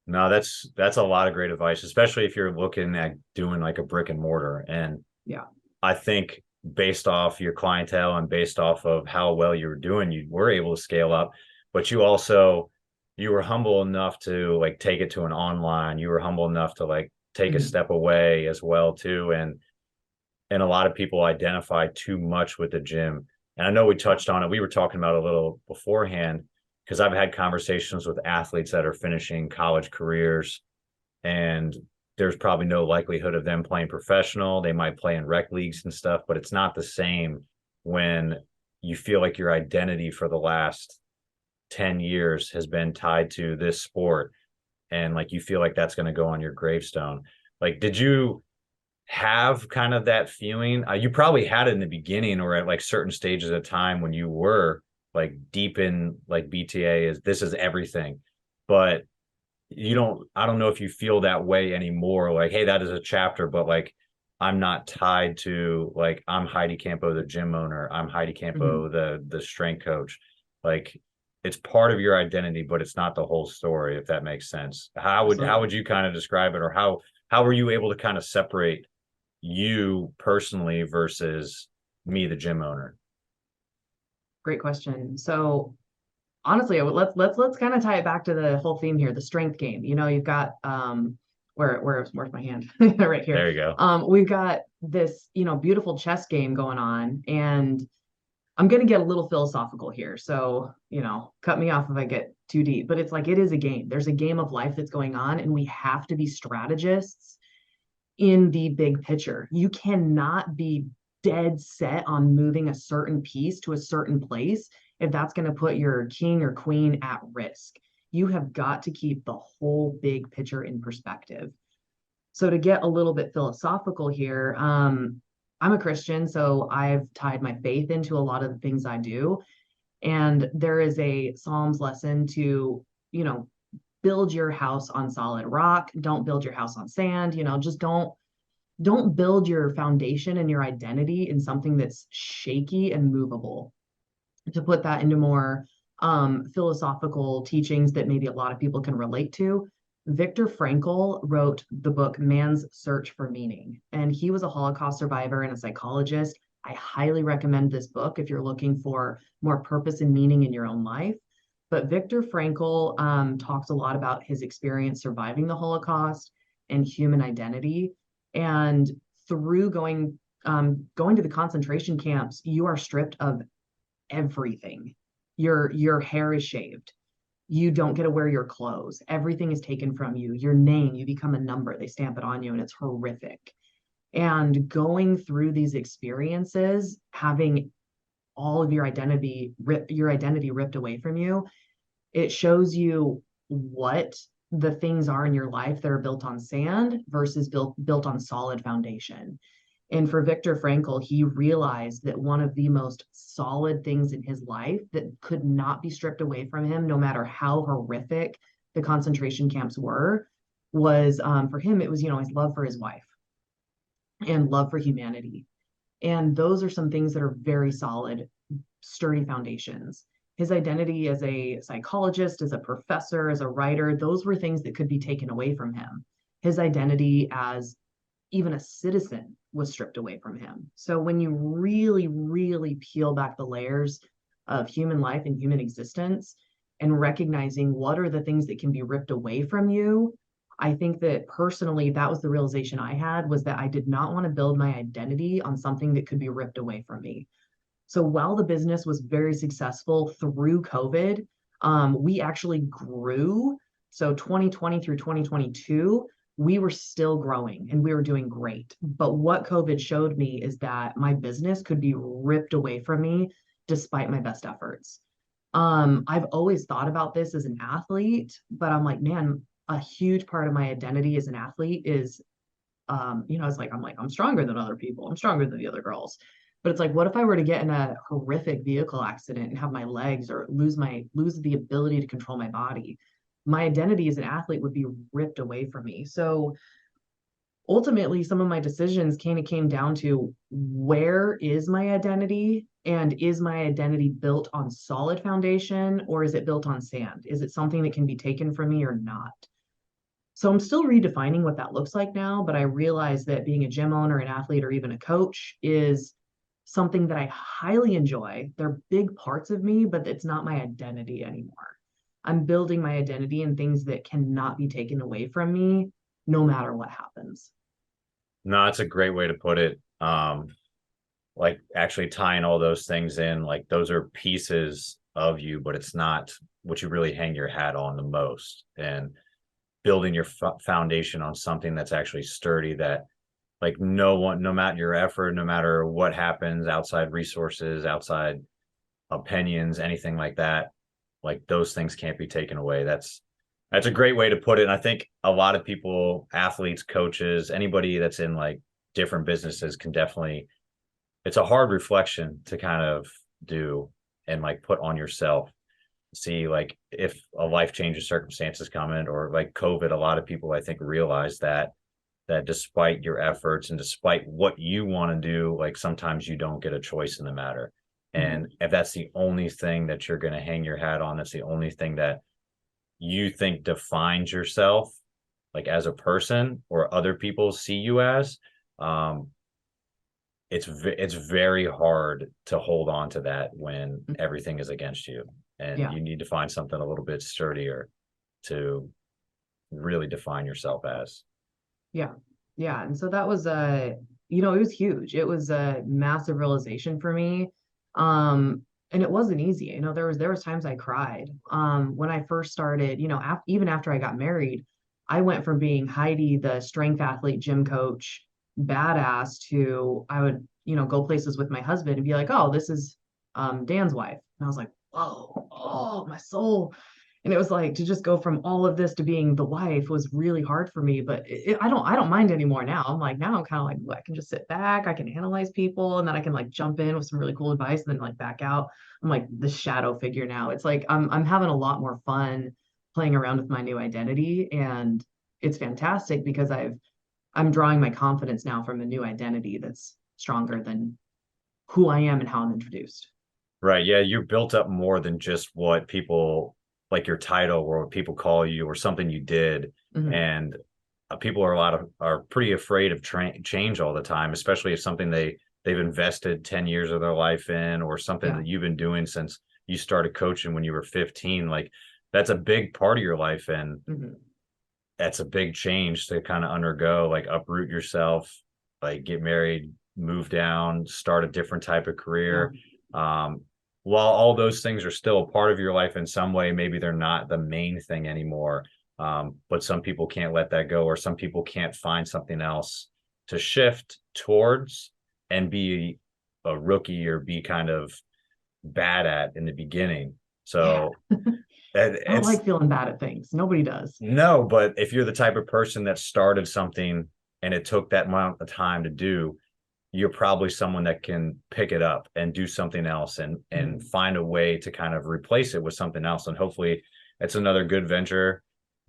no, that's a lot of great advice, especially if you're looking at doing like a brick and mortar. And
Yeah.
I think based off your clientele and based off of how well you were doing, you were able to scale up, but you were humble enough to like take it to an online. You were humble enough to like take a
Mhm.
step away as well too. And a lot of people identify too much with the gym. And I know we touched on it. We were talking about it a little beforehand because I've had conversations with athletes that are finishing college careers, and there's probably no likelihood of them playing professional. They might play in rec leagues and stuff, but it's not the same when you feel like your identity for the last 10 years has been tied to this sport, and like you feel like that's going to go on your gravestone. Like, did you have kind of that feeling? You probably had it in the beginning or at like certain stages of time when you were like deep in like BTA is this is everything. But I don't know if you feel that way anymore. Like, hey, that is a chapter, but like I'm not tied to like I'm Heidi Campo, the gym owner. I'm Heidi
Mhm.
Campo, the strength coach. Like it's part of your identity, but it's not the whole story, if that makes sense. How would
Absolutely.
you kind of describe it, or how were you able to kind of separate you personally versus me, the gym owner?
Great question. So honestly, let's kind of tie it back to the whole theme here, the strength game. You've got where's my hand? Right here.
There you go.
We've got this, beautiful chess game going on, and I'm going to get a little philosophical here. So, cut me off if I get too deep, but it's like it is a game. There's a game of life that's going on, and we have to be strategists in the big picture. You cannot be dead set on moving a certain piece to a certain place if that's going to put your king or queen at risk. You have got to keep the whole big picture in perspective. So to get a little bit philosophical here, I'm a Christian, so I've tied my faith into a lot of the things I do. And there is a Psalms lesson to, build your house on solid rock. Don't build your house on sand. Just don't build your foundation and your identity in something that's shaky and movable. To put that into more philosophical teachings that maybe a lot of people can relate to, Viktor Frankl wrote the book Man's Search for Meaning, and he was a Holocaust survivor and a psychologist. I highly recommend this book if you're looking for more purpose and meaning in your own life. But Viktor Frankl talks a lot about his experience surviving the Holocaust and human identity. And through going to the concentration camps, you are stripped of everything. Your hair is shaved. You don't get to wear your clothes. Everything is taken from you. Your name, you become a number. They stamp it on you, and it's horrific. And going through these experiences, having all of your identity ripped away from you, it shows you what the things are in your life that are built on sand versus built on solid foundation. And for Viktor Frankl, he realized that one of the most solid things in his life that could not be stripped away from him, no matter how horrific the concentration camps were, was for him, it was, his love for his wife and love for humanity. And those are some things that are very solid, sturdy foundations. His identity as a psychologist, as a professor, as a writer, those were things that could be taken away from him. His identity as even a citizen was stripped away from him. So when you really, really peel back the layers of human life and human existence and recognizing what are the things that can be ripped away from you, I think that personally, that was the realization I had, was that I did not want to build my identity on something that could be ripped away from me. So while the business was very successful through COVID, we actually grew. So 2020 through 2022, we were still growing and we were doing great. But what COVID showed me is that my business could be ripped away from me despite my best efforts. I've always thought about this as an athlete, but I'm like, man, a huge part of my identity as an athlete is, it's like, I'm stronger than other people. I'm stronger than the other girls. But it's like, what if I were to get in a horrific vehicle accident and have my legs or lose the ability to control my body? My identity as an athlete would be ripped away from me. So ultimately, some of my decisions kind of came down to, where is my identity? And is my identity built on solid foundation, or is it built on sand? Is it something that can be taken from me or not? So I'm still redefining what that looks like now, but I realize that being a gym owner, an athlete, or even a coach is something that I highly enjoy. They're big parts of me, but it's not my identity anymore. I'm building my identity in things that cannot be taken away from me, no matter what happens.
No, it's a great way to put it. Like actually tying all those things in, like those are pieces of you, but it's not what you really hang your hat on the most. And building your foundation on something that's actually sturdy, that like no matter your effort, no matter what happens, outside resources, outside opinions, anything like that, like those things can't be taken away. That's a great way to put it. And I think a lot of people, athletes, coaches, anybody that's in like different businesses can definitely, it's a hard reflection to kind of do and like put on yourself. See, like if a life change of circumstances coming, or like COVID, a lot of people I think realize that despite your efforts and despite what you want to do, like sometimes you don't get a choice in the matter. And if that's the only thing that you're going to hang your hat on, that's the only thing that you think defines yourself, like as a person or other people see you as, it's very hard to hold on to that when everything is against you, and
Yeah.
you need to find something a little bit sturdier to really define yourself as.
Yeah. Yeah. And so that was it was huge. It was a massive realization for me. And it wasn't easy. There was times I cried. When I first started, even after I got married, I went from being Heidi, the strength athlete, gym coach, badass, to I would, go places with my husband and be like, "Oh, this is Dan's wife." And I was like, "Whoa, oh, my soul." And it was like to just go from all of this to being the wife was really hard for me, but I don't mind anymore now. I'm like, now I'm kind of like, well, I can just sit back, I can analyze people, and then I can like jump in with some really cool advice and then like back out. I'm like the shadow figure now. It's like I'm having a lot more fun playing around with my new identity, and it's fantastic because I'm drawing my confidence now from a new identity that's stronger than who I am and how I'm introduced.
Right. Yeah. You're built up more than just what people, like your title or what people call you or something you did.
Mhm.
And people are pretty afraid of change all the time, especially if something they've invested 10 years of their life in, or something
Yeah.
that you've been doing since you started coaching when you were 15. Like that's a big part of your life. And
Mhm.
that's a big change to kind of undergo, like uproot yourself, like get married, move down, start a different type of
Yeah.
career. Um, while all those things are still a part of your life in some way, maybe they're not the main thing anymore. But some people can't let that go, or some people can't find something else to shift towards and be a rookie or be kind of bad at in the beginning.
Yeah.
So
I don't
it's
like feeling bad at things. Nobody does.
no, but if you're the type of person that started something and it took that amount of time to do, you're probably someone that can pick it up and do something else and
Mhm.
find a way to kind of replace it with something else. And hopefully it's another good venture,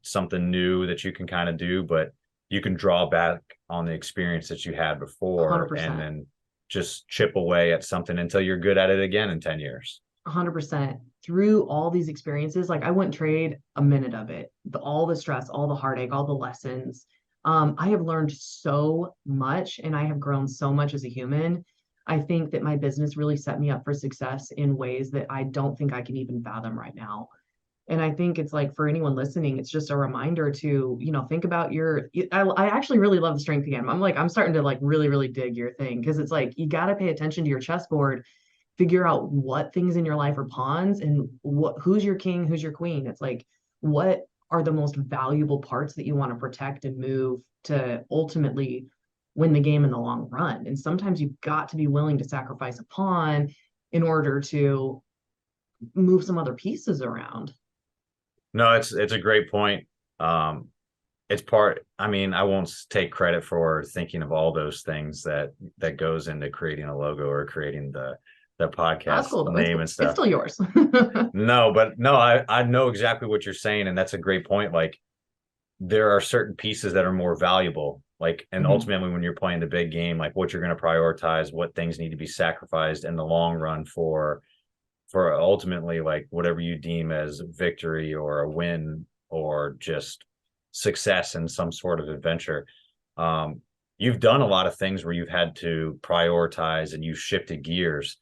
something new that you can kind of do, but you can draw back on the experience that you had before and
100%.
then just chip away at something until you're good at it again in 10 years.
100%. Through all these experiences, like I wouldn't trade a minute of it. All the stress, all the heartache, all the lessons. I have learned so much and I have grown so much as a human. I think that my business really set me up for success in ways that I don't think I can even fathom right now. And I think it's like for anyone listening, it's just a reminder to, think about I actually really love the strength again. I'm starting to like really, really dig your thing because it's like you got to pay attention to your chessboard, figure out what things in your life are pawns and who's your king, who's your queen. It's like, what are the most valuable parts that you want to protect and move to ultimately win the game in the long run. And sometimes you've got to be willing to sacrifice a pawn in order to move some other pieces around.
No, it's a great point. Um, it's part, I mean, I won't take credit for thinking of all those things that goes into creating a logo or creating the
That's
podcast
cool though.
name and
It's
stuff.
still yours.
No, but no, I know exactly what you're saying, and that's a great point. Like there are certain pieces that are more valuable. Like, and
Mhm.
ultimately when you're playing the big game, like what you're going to prioritize, what things need to be sacrificed in the long run for ultimately like whatever you deem as victory or a win or just success in some sort of adventure. Um, you've done a lot of things where you've had to prioritize and you've shifted gears,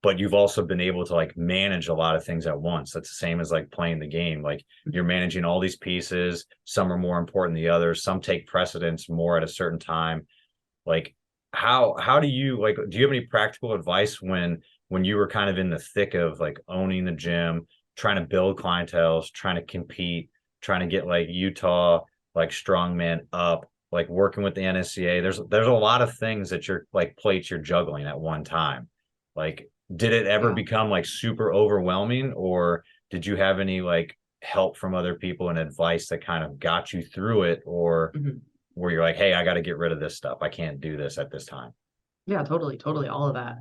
but you've also been able to like manage a lot of things at once. That's the same as like playing the game. Like you're managing all these pieces. Some are more important than the others. Some take precedence more at a certain time. Like how do you like, do you have any practical advice when you were kind of in the thick of like owning the gym, trying to build clientele, trying to compete, trying to get like Utah like strongman up, like working with the NSCA? There's a lot of things that you're like plates you're juggling at one time. Like did it ever
Yeah.
become like super overwhelming, or did you have any like help from other people and advice that kind of got you through it, or
Mhm.
where you're like, hey, I got to get rid of this stuff. I can't do this at this time.
Yeah, totally, totally, all of that.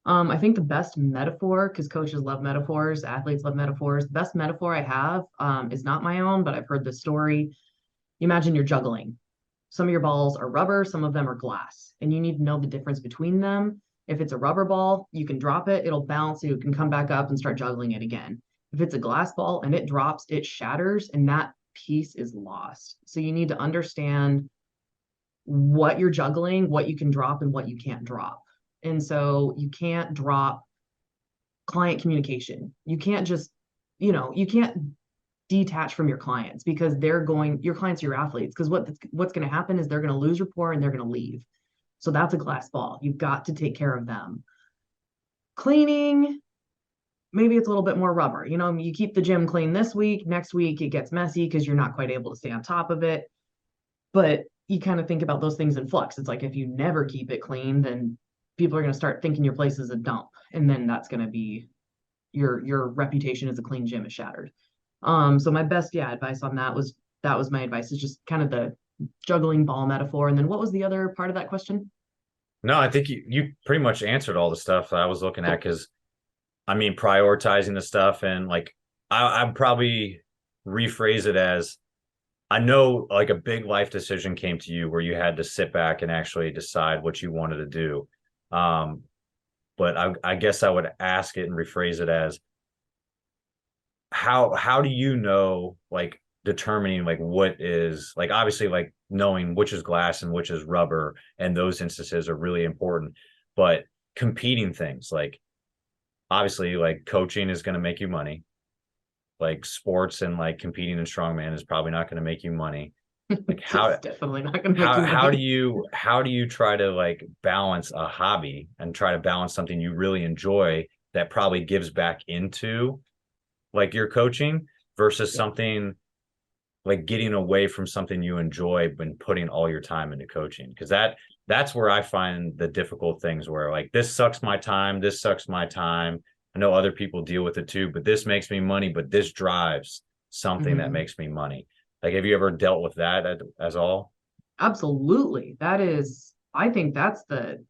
I think the best metaphor, because coaches love metaphors, athletes love metaphors. The best metaphor I have is not my own, but I've heard this story. You imagine you're juggling. Some of your balls are rubber, some of them are glass, and you need to know the difference between them. If it's a rubber ball, you can drop it, it'll bounce, you can come back up and start juggling it again. If it's a glass ball and it drops, it shatters, and that piece is lost. So you need to understand what you're juggling, what you can drop and what you can't drop. And so you can't drop client communication. You can't just, you can't detach from your clients because your clients are your athletes. Because what's going to happen is they're going to lose rapport and they're going to leave. So that's a glass ball. You've got to take care of them. Cleaning, maybe it's a little bit more rubber. You keep the gym clean this week, next week it gets messy because you're not quite able to stay on top of it. But you kind of think about those things in flux. It's like if you never keep it clean, then people are going to start thinking your place is a dump. And then that's going to be your reputation as a clean gym is shattered. So my best advice on that was my advice is just kind of the juggling ball metaphor. And then what was the other part of that question?
No, I think you pretty much answered all the stuff I was looking at because I mean prioritizing the stuff and like I'd probably rephrase it as I know like a big life decision came to you where you had to sit back and actually decide what you wanted to do. But I guess I would ask it and rephrase it as how do you know like determining like what is like obviously like knowing which is glass and which is rubber and those instances are really important, but competing things like obviously like coaching is going to make you money, like sports and like competing in strongman is probably not going to make you money. Like
It's definitely not going to make you money.
how do you try to like balance a hobby and try to balance something you really enjoy that probably gives back into like your coaching versus something like getting away from something you enjoy when putting all your time into coaching? Because that's where I find the difficult things where like this sucks my time, this sucks my time. I know other people deal with it too, but this makes me money, but this drives something that makes me money. Like, have you ever dealt with that as all?
Absolutely. I think that's the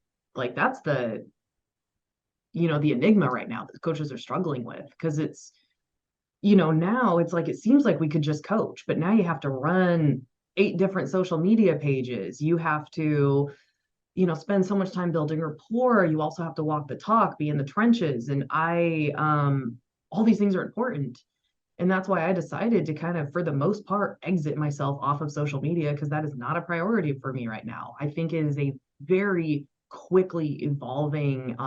enigma right now that coaches are struggling with because now it's like it seems like we could just coach, but now you have to run 8 different social media pages. You have to, spend so much time building rapport. You also have to walk the talk, be in the trenches. And all these things are important. And that's why I decided to kind of, for the most part, exit myself off of social media because that is not a priority for me right now. I think it is a very quickly evolving,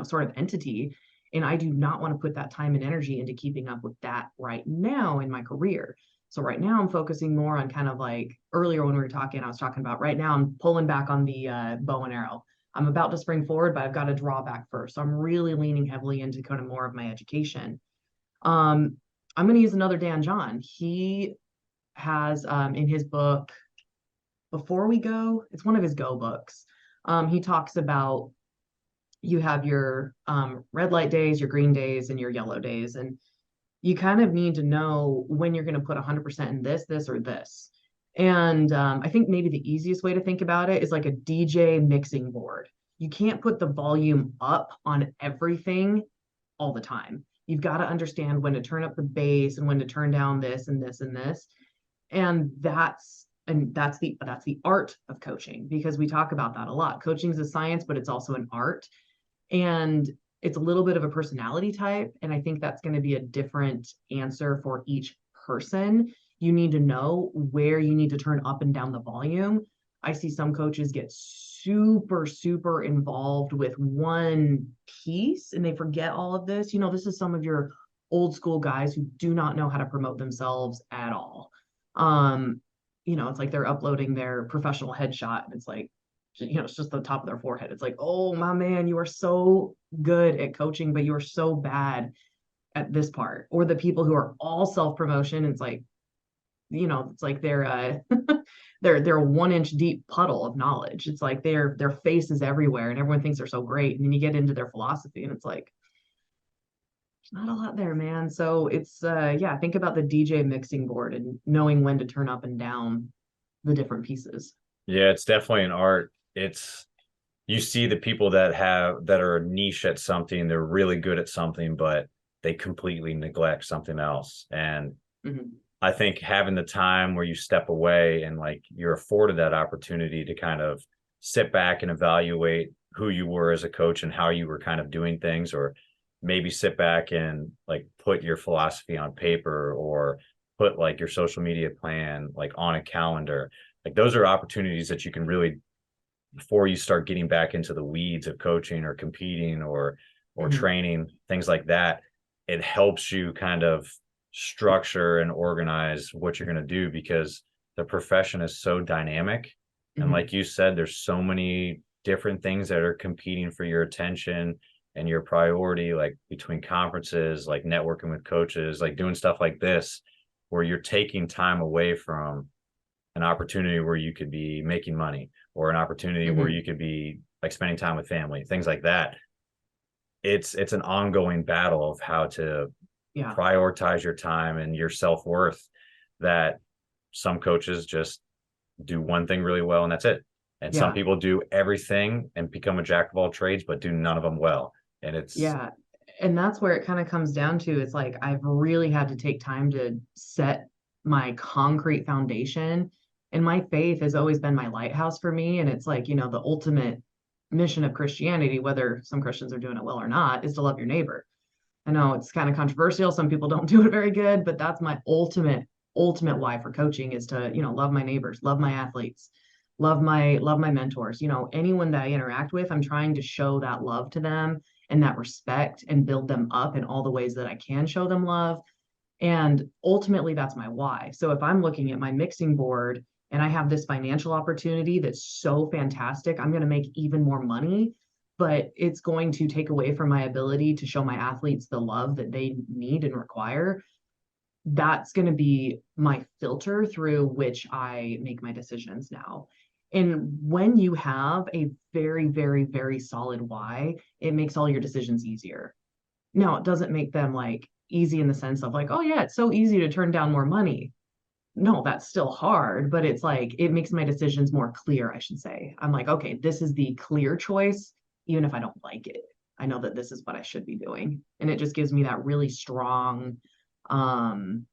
sort of entity. And I do not want to put that time and energy into keeping up with that right now in my career. So right now I'm focusing more on kind of like earlier when we were talking, I was talking about right now I'm pulling back on the bow and arrow. I'm about to spring forward, but I've got to draw back first. So I'm really leaning heavily into kind of more of my education. I'm going to use another Dan John. He has in his book, Before We Go, it's one of his go books. He talks about you have your red light days, your green days, and your yellow days. And you kind of need to know when you're going to put 100% in this, or this. And I think maybe the easiest way to think about it is like a DJ mixing board. You can't put the volume up on everything all the time. You've got to understand when to turn up the bass and when to turn down this and this and this. And that's the art of coaching because we talk about that a lot. Coaching is a science, but it's also an art. And it's a little bit of a personality type. And I think that's going to be a different answer for each person. You need to know where you need to turn up and down the volume. I see some coaches get super, super involved with one piece and they forget all of this. This is some of your old school guys who do not know how to promote themselves at all. It's like they're uploading their professional headshot and it's like, it's just the top of their forehead. It's like, oh my man, you are so good at coaching, but you are so bad at this part. Or the people who are all self-promotion, it's like, it's like they're they're a 1 inch deep puddle of knowledge. It's like their face is everywhere and everyone thinks they're so great. And then you get into their philosophy and it's like, there's not a lot there, man. So it's think about the DJ mixing board and knowing when to turn up and down the different pieces.
Yeah, it's definitely an art. It's you see the people that are niche at something, they're really good at something, but they completely neglect something else. And I think having the time where you step away and like you're afforded that opportunity to kind of sit back and evaluate who you were as a coach and how you were kind of doing things, or maybe sit back and like put your philosophy on paper or put like your social media plan like on a calendar. Like those are opportunities that you can really, before you start getting back into the weeds of coaching or competing or
Hmm.
training, things like that, it helps you kind of structure and organize what you're going to do, because the profession is so dynamic. And
Hmm.
like you said, there's so many different things that are competing for your attention and your priority, like between conferences, like networking with coaches, like doing stuff like this, where you're taking time away from an opportunity where you could be making money, or an opportunity where
Hmm.
you could be like spending time with family, things like that. It's an ongoing battle of how to
Yeah.
prioritize your time and your self-worth, that some coaches just do one thing really well and that's it. And some
Yeah.
people do everything and become a jack of all trades, but do none of them well. And it's
Yeah. And that's where it kind of comes down to, it's like I've really had to take time to set my concrete foundation. And my faith has always been my lighthouse for me. And it's like, the ultimate mission of Christianity, whether some Christians are doing it well or not, is to love your neighbor. I know it's kind of controversial. Some people don't do it very good, but that's my ultimate why for coaching, is to, love my neighbors, love my athletes, love my mentors. Anyone that I interact with, I'm trying to show that love to them and that respect and build them up in all the ways that I can show them love. And ultimately, that's my why. So if I'm looking at my mixing board and I have this financial opportunity that's so fantastic, I'm going to make even more money, but it's going to take away from my ability to show my athletes the love that they need and require. That's going to be my filter through which I make my decisions now. And when you have a very, very, very solid why, it makes all your decisions easier. Now, it doesn't make them like easy in the sense of like, oh yeah, it's so easy to turn down more money. No, that's still hard, but it's like it makes my decisions more clear, I should say. I'm like, okay, this is the clear choice, even if I don't like it. I know that this is what I should be doing. And it just gives me that really strong um,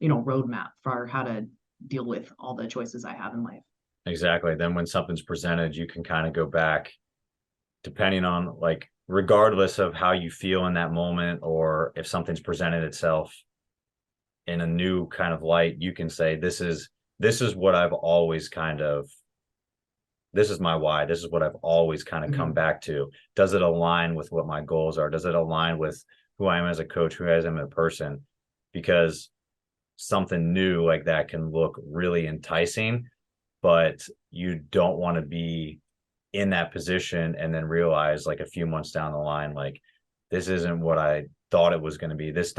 roadmap for how to deal with all the choices I have in life.
exactly. Then when something's presented, you can kind of go back, depending on like, regardless of how you feel in that moment, or if something's presented itself in a new kind of light, you can say, this is what I've always kind of, this is my why. This is what I've always kind of come
Mm-hmm.
back to. Does it align with what my goals are? Does it align with who I am as a coach, who I am as a person? Because something new like that can look really enticing, but you don't want to be in that position and then realize like a few months down the line, like, this isn't what I thought it was going to be. This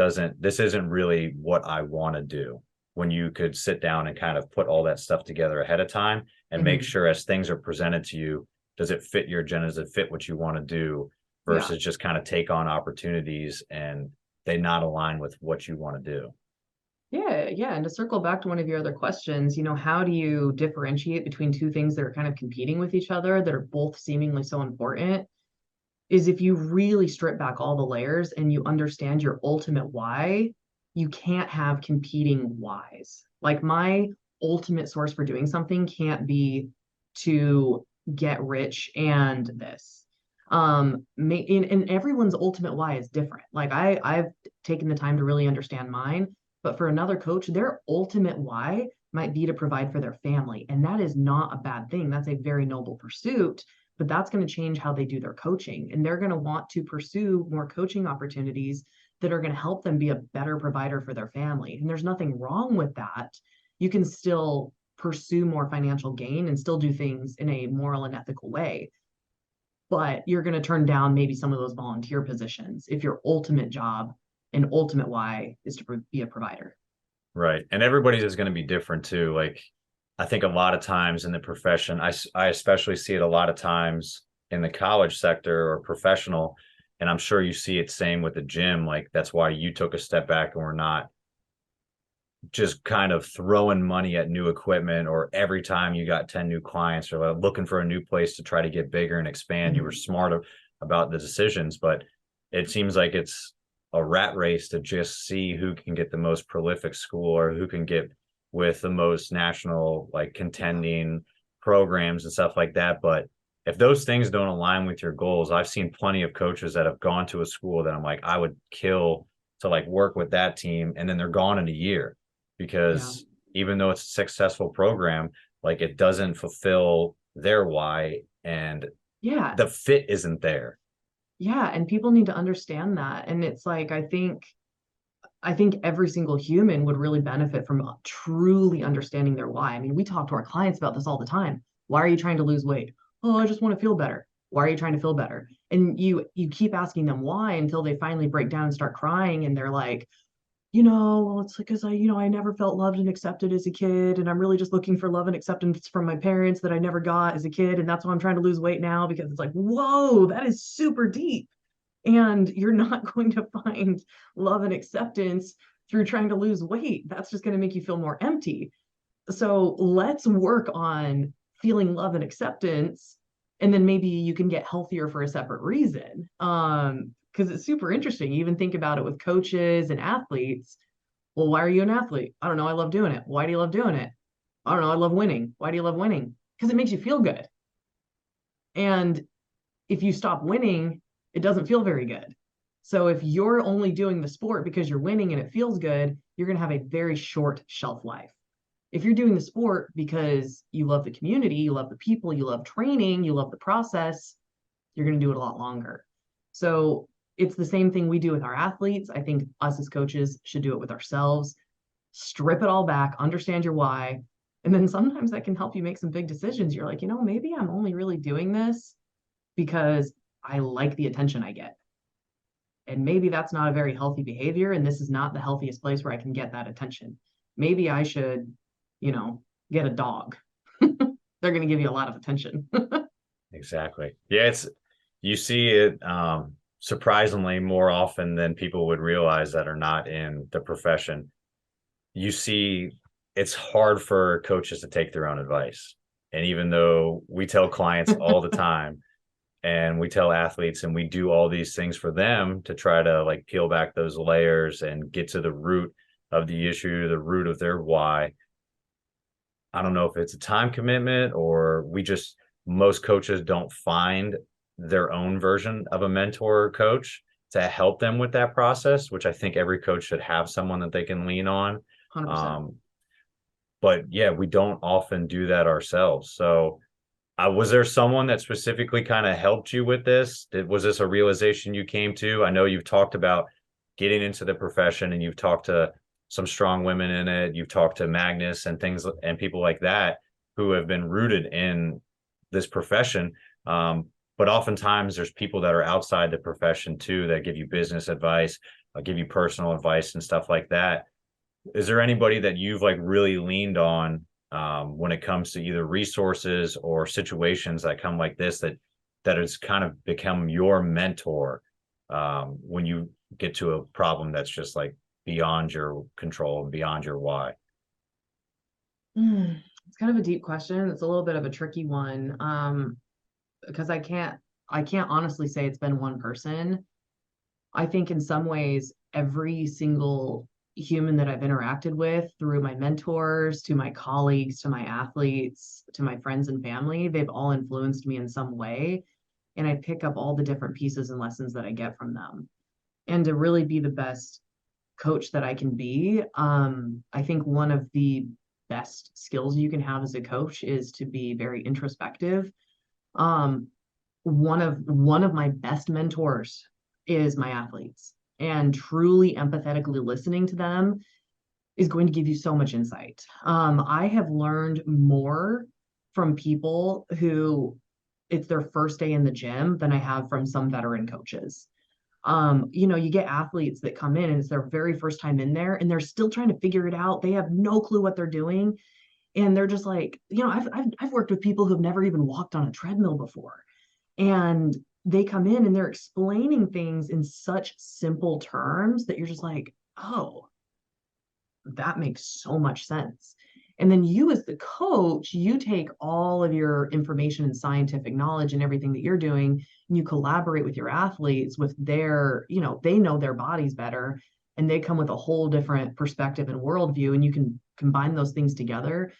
isn't really what I want to do. When you could sit down and kind of put all that stuff together ahead of time and make
Mm-hmm.
sure, as things are presented to you, does it fit your agenda? Does it fit what you want to do?
Yeah.
Versus just kind of take on opportunities and they not align with what you want to do.
Yeah, yeah. And to circle back to one of your other questions, how do you differentiate between two things that are kind of competing with each other that are both seemingly so important? Is if you really strip back all the layers and you understand your ultimate why, you can't have competing whys. Like my ultimate source for doing something can't be to get rich and this. And everyone's ultimate why is different. Like I've taken the time to really understand mine, but for another coach, their ultimate why might be to provide for their family. And that is not a bad thing. That's a very noble pursuit, but that's going to change how they do their coaching. And they're going to want to pursue more coaching opportunities that are going to help them be a better provider for their family. And there's nothing wrong with that. You can still pursue more financial gain and still do things in a moral and ethical way. But you're going to turn down maybe some of those volunteer positions if your ultimate job and ultimate why is to be a provider.
Right. And everybody's is going to be different too. Like, I think a lot of times in the profession, I especially see it a lot of times in the college sector or professional, and I'm sure you see it same with the gym. Like, that's why you took a step back and we're not just kind of throwing money at new equipment, or every time you got 10 new clients, or looking for a new place to try to get bigger and expand. You were
Mm-hmm.
smart about the decisions, but it seems like it's a rat race to just see who can get the most prolific school, or who can get with the most national like
Yeah.
contending programs and stuff like that. But if those things don't align with your goals, I've seen plenty of coaches that have gone to a school that I'm like, I would kill to like work with that team, and then they're gone in a year.
Yeah.
because even though it's a successful program, like it doesn't fulfill their why and
Yeah.
the fit isn't there.
Yeah. And people need to understand that. And it's like, I think every single human would really benefit from truly understanding their why. I mean, we talk to our clients about this all the time. Why are you trying to lose weight? Oh, I just want to feel better. Why are you trying to feel better? And you keep asking them why until they finally break down and start crying and they're like, well, it's because I never felt loved and accepted as a kid, and I'm really just looking for love and acceptance from my parents that I never got as a kid, and that's why I'm trying to lose weight now because it's like, whoa, that is super deep. And you're not going to find love and acceptance through trying to lose weight. That's just going to make you feel more empty. So let's work on feeling love and acceptance. And then maybe you can get healthier for a separate reason. Because it's super interesting. You even think about it with coaches and athletes. Well, why are you an athlete? I don't know. I love doing it. Why do you love doing it? I don't know. I love winning. Why do you love winning? Because it makes you feel good. And if you stop winning, it doesn't feel very good. So if you're only doing the sport because you're winning and it feels good, you're going to have a very short shelf life. If you're doing the sport because you love the community, you love the people, you love training, you love the process, you're going to do it a lot longer. So it's the same thing we do with our athletes. I think us as coaches should do it with ourselves. Strip it all back, understand your why. And then sometimes that can help you make some big decisions. You're like, maybe I'm only really doing this because I like the attention I get. And maybe that's not a very healthy behavior. And this is not the healthiest place where I can get that attention. Maybe I should, get a dog. They're going to give you a lot of attention.
Exactly. Yeah, you see it surprisingly more often than people would realize that are not in the profession. You see it's hard for coaches to take their own advice. And even though we tell clients all the time and we tell athletes and we do all these things for them to try to like peel back those layers and get to the root of the issue, the root of their why. I don't know if it's a time commitment or most coaches don't find their own version of a mentor or coach to help them with that process, which I think every coach should have someone that they can lean on.
100%.
But yeah, we don't often do that ourselves. So was there someone that specifically kind of helped you with this? Was this a realization you came to? I know you've talked about getting into the profession and you've talked to some strong women in it. You've talked to Magnus and things and people like that who have been rooted in this profession. But oftentimes there's people that are outside the profession too that give you business advice, give you personal advice and stuff like that. Is there anybody that you've like really leaned on when it comes to either resources or situations that come like this that has kind of become your mentor when you get to a problem that's just like beyond your control and beyond your why?
It's kind of a deep question. It's a little bit of a tricky one because I can't honestly say it's been one person. I think in some ways, every single human that I've interacted with through my mentors, to my colleagues, to my athletes, to my friends and family, they've all influenced me in some way. And I pick up all the different pieces and lessons that I get from them. And to really be the best coach that I can be, I think one of the best skills you can have as a coach is to be very introspective. Um, one of my best mentors is my athletes, and truly empathetically listening to them is going to give you so much insight. I have learned more from people who it's their first day in the gym than I have from some veteran coaches. You get athletes that come in and it's their very first time in there and they're still trying to figure it out. They have no clue what they're doing. And they're just like, I've worked with people who've never even walked on a treadmill before. And they come in and they're explaining things in such simple terms that you're just like, oh, that makes so much sense. And then you, as the coach, you take all of your information and scientific knowledge and everything that you're doing, and you collaborate with your athletes with they know their bodies better and they come with a whole different perspective and worldview, and you can combine those things together.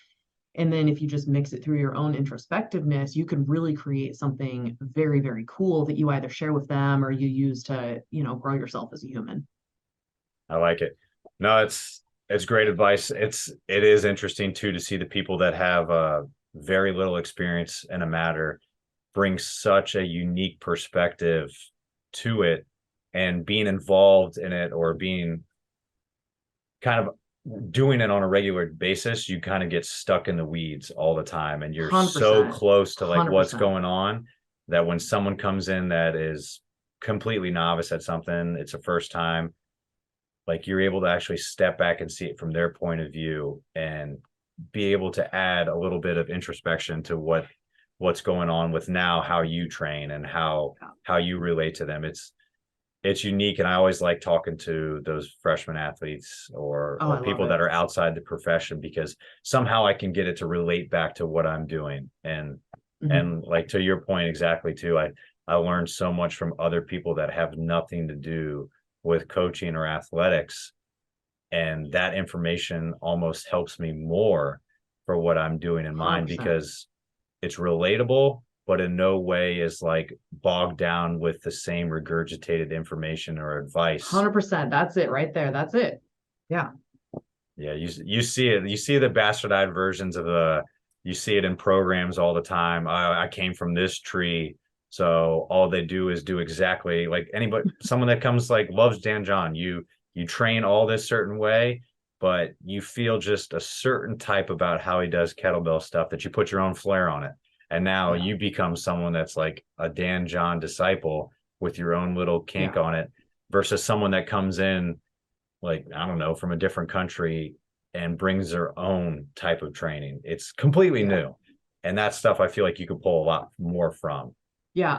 And then if you just mix it through your own introspectiveness, you can really create something very, very cool that you either share with them or you use to, grow yourself as a human.
I like it. No, It's great advice. It is interesting too to see the people that have very little experience in a matter bring such a unique perspective to it, and being involved in it or being kind of doing it on a regular basis, you kind of get stuck in the weeds all the time, and you're so
100%.
close to like what's
100%.
going on that when someone comes in that is completely novice at something, it's a first time, like you're able to actually step back and see it from their point of view and be able to add a little bit of introspection to what's going on with now how you train and how you relate to them. It's unique, and I always like talking to those freshman athletes or
I love
people that
it.
are outside the profession, because somehow I can get it to relate back to what I'm doing. And like to your point exactly too, I learned so much from other people that have nothing to do with coaching or athletics, and that information almost helps me more for what I'm doing in mine
100%.
because it's relatable, but in no way is like bogged down with the same regurgitated information or advice.
100%. That's it right there. That's it. Yeah.
Yeah, you see it. You see the bastardized versions of you see it in programs all the time. I came from this tree, so all they do is do exactly like anybody, someone that comes like loves Dan John. You train all this certain way, but you feel just a certain type about how he does kettlebell stuff that you put your own flair on it. And now
Yeah.
you become someone that's like a Dan John disciple with your own little kink
Yeah.
on it versus someone that comes in like, I don't know, from a different country and brings their own type of training. It's completely
Yeah.
new. And that stuff I feel like you could pull a lot more from.
Yeah.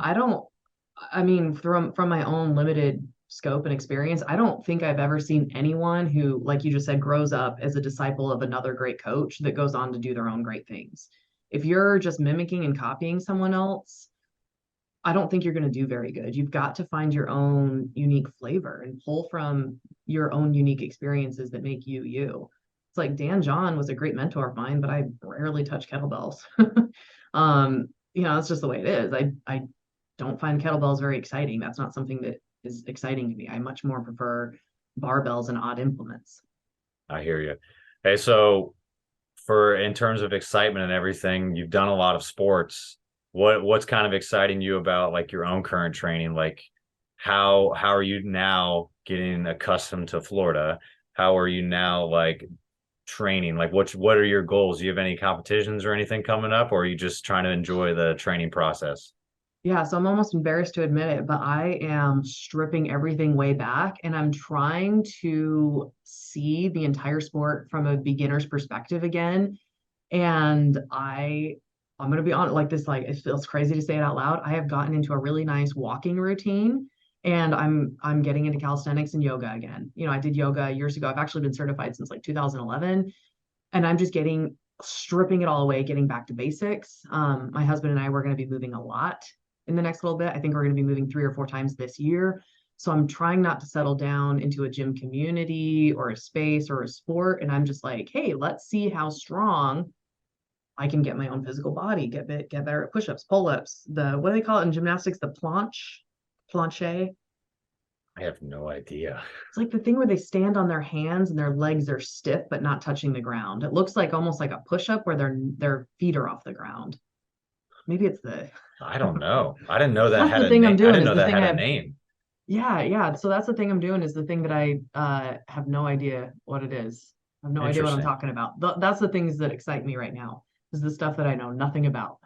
I mean, from my own limited scope and experience, I don't think I've ever seen anyone who, like you just said, grows up as a disciple of another great coach that goes on to do their own great things. If you're just mimicking and copying someone else, I don't think you're going to do very good. You've got to find your own unique flavor and pull from your own unique experiences that make you you. It's like Dan John was a great mentor of mine, but I rarely touch kettlebells. That's just the way it is. I don't find kettlebells very exciting. That's not something that is exciting to me. I much more prefer barbells and odd implements.
I hear you. Hey, so for in terms of excitement and everything, you've done a lot of sports. What's kind of exciting you about like your own current training? Like how are you now getting accustomed to Florida? How are you now like training? Like what are your goals? Do you have any competitions or anything coming up, or are you just trying to enjoy the training process?
Yeah, so I'm almost embarrassed to admit it, but I am stripping everything way back and I'm trying to see the entire sport from a beginner's perspective again. And I'm gonna be honest, like this, like it feels crazy to say it out loud. I have gotten into a really nice walking routine and I'm getting into calisthenics and yoga again. I did yoga years ago. I've actually been certified since like 2011, and I'm just stripping it all away, getting back to basics. My husband and I were going to be moving a lot in the next little bit. I think we're going to be moving 3 or 4 times this year. So I'm trying not to settle down into a gym community or a space or a sport. And I'm just like, hey, let's see how strong I can get my own physical body, get better at push-ups, pull-ups, what do they call it in gymnastics? The planche.
I have no idea.
It's like the thing where they stand on their hands and their legs are stiff but not touching the ground. It looks like almost like a push-up where their feet are off the ground. Maybe it's the
I don't know. I didn't know that
that's
had
the
a
thing
name.
I'm
I
doing
didn't
is
know
the
that
thing
had
I
a
have.
name.
Yeah, yeah. So that's the thing I'm doing is the thing that I have no idea what it is. I have no idea what I'm
Interesting.
talking about. That's the things that excite me right now is the stuff that I know nothing about.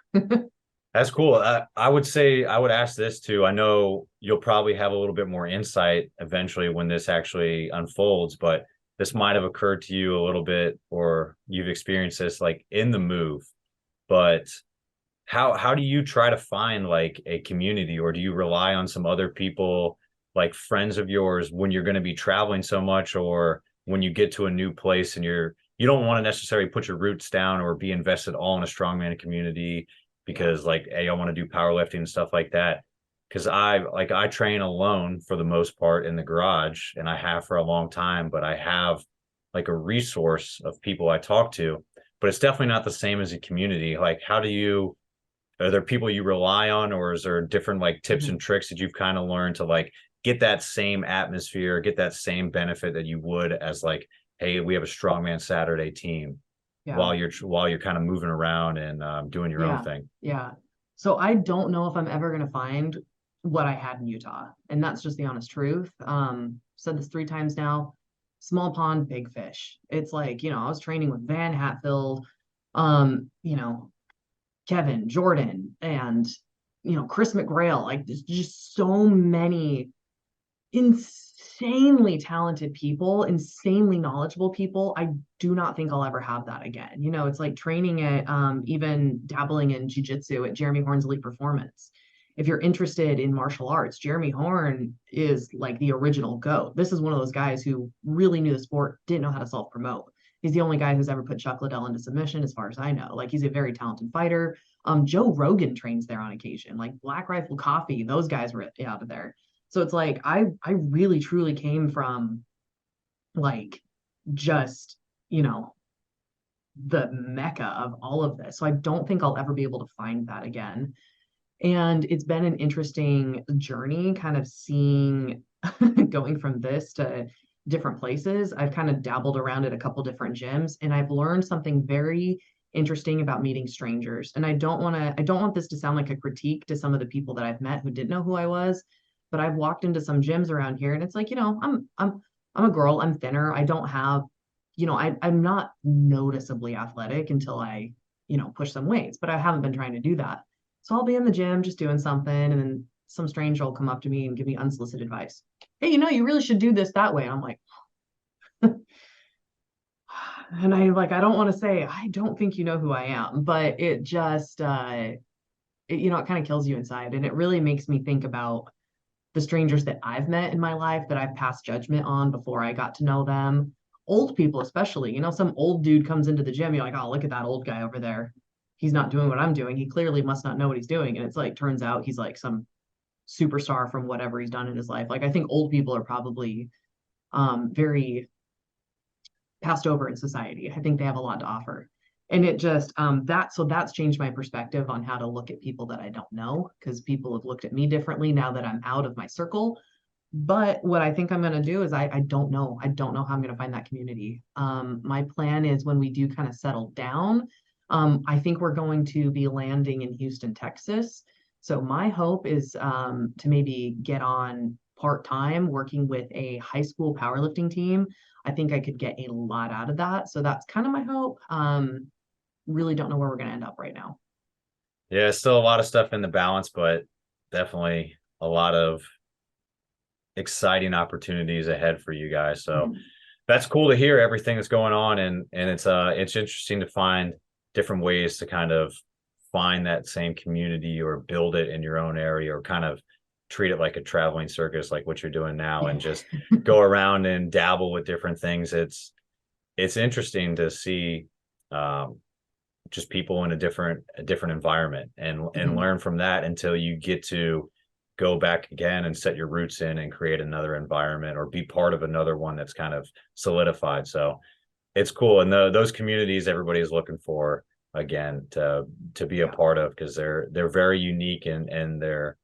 That's cool. I would say I would ask this too. I know you'll probably have a little bit more insight eventually when this actually unfolds, but this might have occurred to you a little bit, or you've experienced this like in the move. But how do you try to find like a community, or do you rely on some other people, like friends of yours, when you're going to be traveling so much, or when you get to a new place and you don't want to necessarily put your roots down or be invested all in a strongman community
Yeah.
because like, hey, I want to do powerlifting and stuff like that. Because I train alone for the most part in the garage, and I have for a long time, but I have like a resource of people I talk to, but it's definitely not the same as a community. Like, are there people you rely on, or is there different like tips
Mhm.
and tricks that you've kind of learned to like get that same atmosphere, get that same benefit that you would as like hey, we have a strongman Saturday team
Yeah.
while you're kind of moving around and doing your own
Yeah.
thing.
Yeah. So I don't know if I'm ever going to find what I had in Utah. And that's just the honest truth. Said this 3 times now. Small pond, big fish. It's like, I was training with Van Hatfield, um, you know, Kevin, Jordan, and Chris McGrail. Like there's just so many insanely talented people, insanely knowledgeable people. I do not think I'll ever have that again. It's like training at even dabbling in jujitsu at Jeremy Horn's Elite Performance. If you're interested in martial arts, Jeremy Horn is like the original GOAT. This is one of those guys who really knew the sport, didn't know how to self promote. He's the only guy who's ever put Chuck Liddell into submission, as far as I know. Like he's a very talented fighter. Joe Rogan trains there on occasion. Like Black Rifle Coffee, those guys were out of there. So it's like I really truly came from like just, the mecca of all of this. So I don't think I'll ever be able to find that again. And it's been an interesting journey kind of seeing going from this to different places. I've kind of dabbled around at a couple different gyms and I've learned something very interesting about meeting strangers. And I don't want this to sound like a critique to some of the people that I've met who didn't know who I was, but I've walked into some gyms around here and it's like, I'm a girl, I'm thinner. I don't have, I'm not noticeably athletic until I, push some weights, but I haven't been trying to do that. So I'll be in the gym just doing something, and then some stranger will come up to me and give me unsolicited advice. Hey, you really should do this that way. And I'm like, and I don't want to say, I don't think you know who I am, but it just, it kind of kills you inside. And it really makes me think about the strangers that I've met in my life that I've passed judgment on before I got to know them. Old people, especially, some old dude comes into the gym. You're like, oh, look at that old guy over there. He's not doing what I'm doing. He clearly must not know what he's doing. And it's like, turns out he's like some superstar from whatever he's done in his life. Like, I think old people are probably very passed over in society. I think they have a lot to offer. And it just that's changed my perspective on how to look at people that I don't know, because people have looked at me differently now that I'm out of my circle. But what I think I'm going to do is I don't know. I don't know how I'm going to find that community. My plan is when we do kind of settle down, I think we're going to be landing in Houston, Texas. So my hope is to maybe get on part-time working with a high school powerlifting team. I think I could get a lot out of that. So that's kind of my hope. Really don't know where we're going to end up right now.
Yeah, still a lot of stuff in the balance, but definitely a lot of exciting opportunities ahead for you guys. So that's cool to hear everything that's going on, and it's interesting to find different ways to kind of find that same community or build it in your own area, or kind of treat it like a traveling circus, like what you're doing now, and just go around and dabble with different things. It's interesting to see just people in a different environment and learn from that until you get to go back again and set your roots in and create another environment or be part of another one that's kind of solidified. So it's cool. And those communities everybody is looking for again to be a part of, because they're very unique, and they're,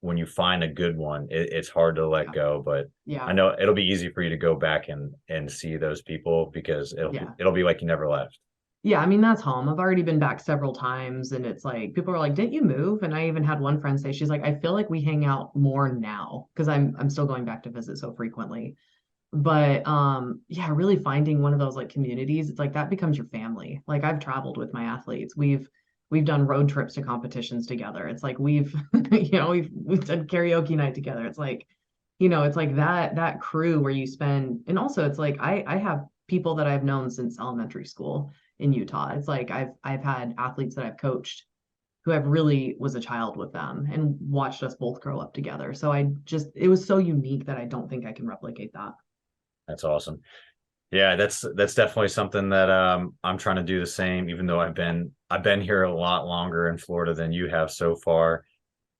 when you find a good one, it's hard to let go. But I know it'll be easy for you to go back and see those people, because it'll be like you never left.
Yeah, I mean, that's home. I've already been back several times, and it's like people are like, "Didn't you move?" And I even had one friend say, she's like, "I feel like we hang out more now because I'm still going back to visit so frequently." But yeah, really finding one of those like communities, it's like that becomes your family. Like I've traveled with my athletes. We've done road trips to competitions together. It's like we've we've done karaoke night together. It's like, it's like that crew where you spend, and also it's like I have people that I've known since elementary school in Utah. It's like I've had athletes that I've coached who I've really was a child with them and watched us both grow up together. So it was so unique that I don't think I can replicate that.
That's awesome. Yeah, that's definitely something that I'm trying to do the same, even though I've been here a lot longer in Florida than you have so far.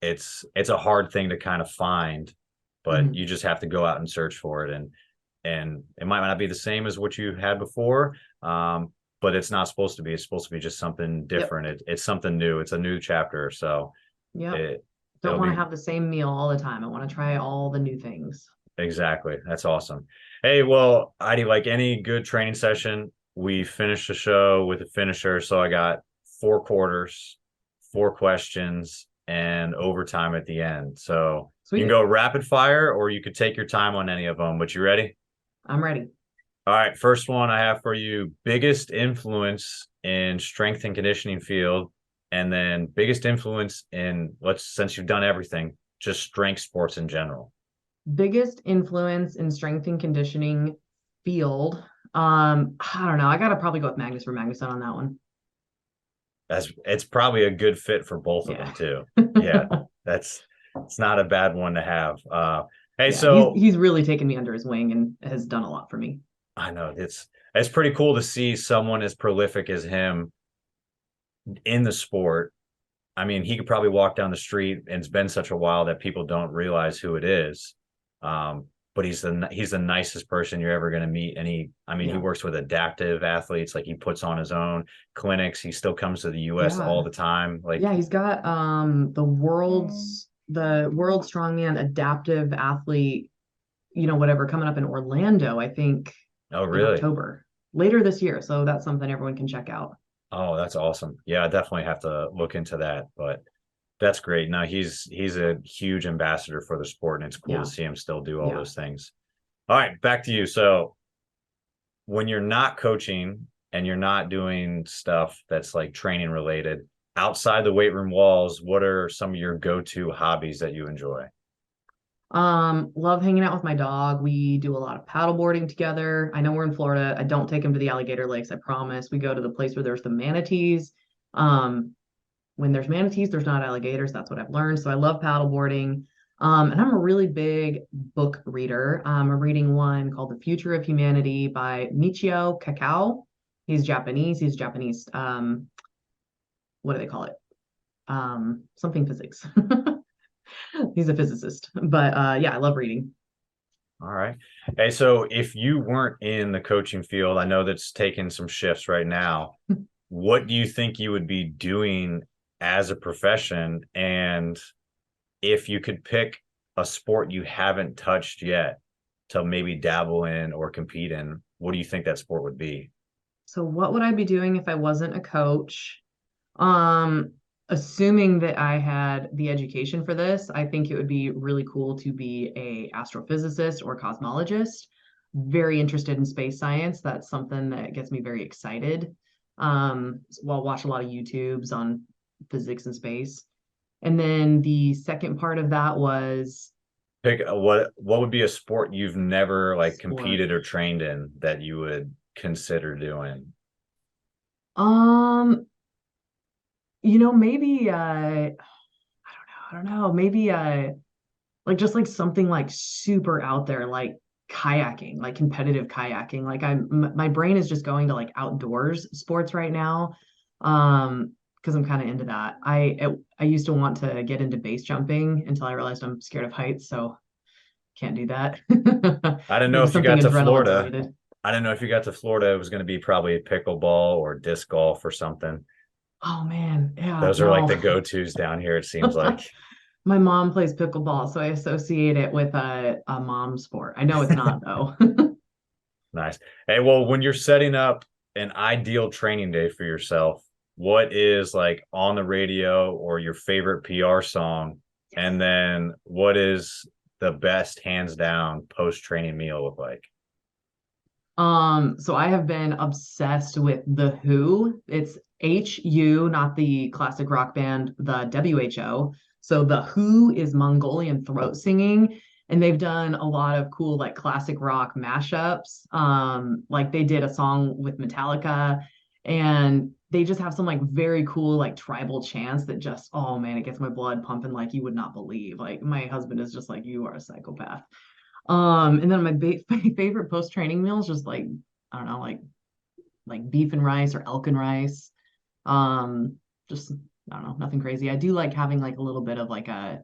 It's a hard thing to kind of find, but you just have to go out and search for it, and it might not be the same as what you had before. But it's not supposed to be. It's supposed to be just something different. Yep. It's something new. It's a new chapter. So
yeah, don't want to have the same meal all the time. I want to try all the new things.
Exactly. That's awesome. Hey, well, Heidi, like any good training session, we finish the show with a finisher. So I got 4 quarters, 4 questions, and overtime at the end. So you can
Sweet.
go rapid fire or you could take your time on any of them. But you ready?
I'm ready.
All right, first one I have for you, biggest influence in strength and conditioning field, and then biggest influence in since you've done everything, just strength sports in general.
Biggest influence in strength and conditioning field. I don't know. I gotta probably go with Magnus for Magnuson on that one.
It's probably a good fit for both of
Yeah.
them too. Yeah, that's it's not a bad one to have. Hey,
Yeah, he's
so
he's really taken me under his wing and has done a lot for me.
I know it's pretty cool to see someone as prolific as him in the sport. I mean, he could probably walk down the street, and it's been such a while that people don't realize who it is. But he's the nicest person you're ever going to meet. And he
Yeah.
works with adaptive athletes. Like he puts on his own clinics. He still comes to the U.S. all
Yeah.
the time. Like,
Yeah, he's got the world strongman adaptive athlete, whatever, coming up in Orlando, I think
oh,
in
really?
October, later this year. So that's something everyone can check out.
Oh, that's awesome. Yeah, I definitely have to look into that. But that's great. No, he's a huge ambassador for the sport, and it's cool to
Yeah.
see him still do all
Yeah.
those things. All right, back to you. So when you're not coaching and you're not doing stuff that's like training related outside the weight room walls, what are some of your go-to hobbies that you enjoy?
Love hanging out with my dog. We do a lot of paddle boarding together. I know we're in Florida. I don't take him to the alligator lakes, I promise. We go to the place where there's the manatees. Um, when there's manatees, there's not alligators. That's what I've learned. So I love paddle boarding. And I'm a really big book reader. I'm reading one called The Future of Humanity by Michio Kaku. He's Japanese. What do they call it? Something physics. He's a physicist. But yeah, I love reading.
All right. Hey, so if you weren't in the coaching field, I know that's taking some shifts right now. What do you think you would be doing as a profession? And if you could pick a sport you haven't touched yet to maybe dabble in or compete in, what do you think that sport would be?
So what would I be doing if I wasn't a coach? Um, Assuming that I had the education for this, I think it would be really cool to be a astrophysicist or cosmologist. Very interested in space science. That's something that gets me very excited. So I'll watch a lot of YouTubes on physics and space. And then the second part of that was
Pick what would be a sport you've never like
sport.
competed or trained in that you would consider doing?
Um, maybe I don't know, maybe like just like something like super out there, like kayaking, like competitive kayaking. Like my brain is just going to like outdoors sports right now. Because I'm kind of into that. I used to want to get into base jumping until I realized I'm scared of heights, so can't do that.
I didn't know
Maybe
if you
something
got to
adrenaline
Florida.
related.
I didn't know if you got to Florida, it was going to be probably pickleball or disc golf or something.
Oh man, yeah,
Those are like
no.
the go-tos down here, it seems like.
My mom plays pickleball, so I associate it with a mom sport. I know it's not though.
Nice. Hey, well, when you're setting up an ideal training day for yourself, what is like on the radio or your favorite PR song? And then what is the best hands down post-training meal look like?
So I have been obsessed with The Who. It's HU, not the classic rock band, the WHO. So The Who is Mongolian throat singing, and they've done a lot of cool like classic rock mashups. Like they did a song with Metallica, and they just have some like very cool like tribal chants that just, oh man, it gets my blood pumping like you would not believe. Like my husband is just like, you are a psychopath. And then my favorite post-training meal is just like, I don't know, like beef and rice or elk and rice. Um, just I don't know, nothing crazy. I do like having like a little bit of like a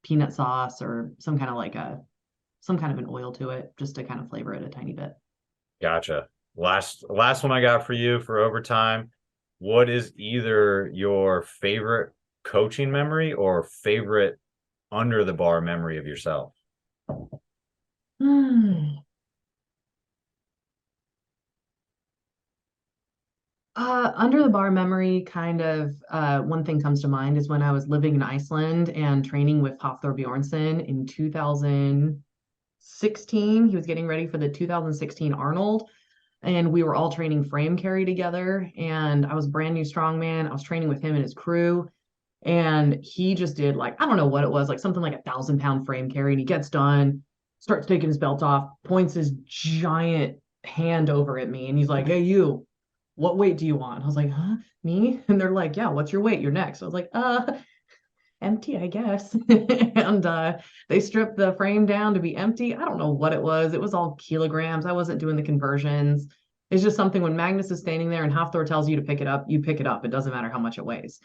peanut sauce or some kind of an oil to it just to kind of flavor it a tiny bit.
Gotcha. Last one I got for you for overtime. What is either your favorite coaching memory or favorite under the bar memory of yourself?
Hmm. Under the bar memory, one thing comes to mind is when I was living in Iceland and training with Hafthor Bjornsson in 2016. He was getting ready for the 2016 Arnold, and we were all training frame carry together. And I was brand new strongman. I was training with him and his crew, and he just did like, I don't know what it was, like something like 1,000-pound frame carry. And he gets done, starts taking his belt off, points his giant hand over at me, and he's like, "Hey, you. What weight do you want?" I was like, "Huh? Me?" And they're like, "Yeah, what's your weight? You're next." I was like, empty, I guess." And they stripped the frame down to be empty. I don't know what it was. It was all kilograms. I wasn't doing the conversions. It's just something when Magnus is standing there and Hafthor tells you to pick it up, you pick it up. It doesn't matter how much it weighs.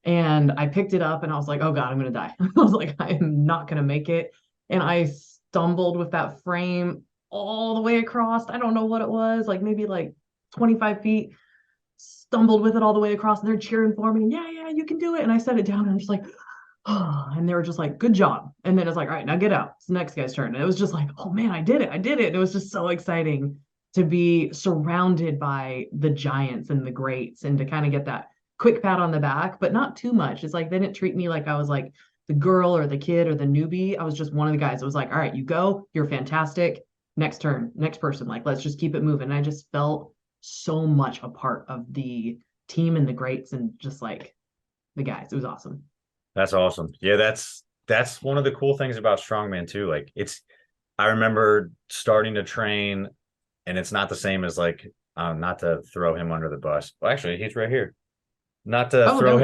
And I picked it up and I was like, oh God, I'm going to die. I was like, I am not going to make it. And I stumbled with that frame all the way across. I don't know what it was, like maybe like 25 feet, stumbled with it all the way across, and they're cheering for me. Yeah, you can do it. And I set it down and I'm just like, oh, and they were just like, good job. And then it's like, all right, now get out. It's the next guy's turn. And it was just like, oh man, I did it. And it was just so exciting to be surrounded by the giants and the greats and to kind of get that quick pat on the back, but not too much. It's like, they didn't treat me like I was like the girl or the kid or the newbie. I was just one of the guys. It was like, all right, you go, you're fantastic. Next turn, next person. Like, let's just keep it moving. And I just felt so much a part of the team and the greats and just like the guys. It was awesome.
That's awesome. Yeah, that's one of the cool things about strongman too. Like I remember starting to train, and it's not the same as like, not to throw him under the bus. Well, actually, he's right here. Not to throw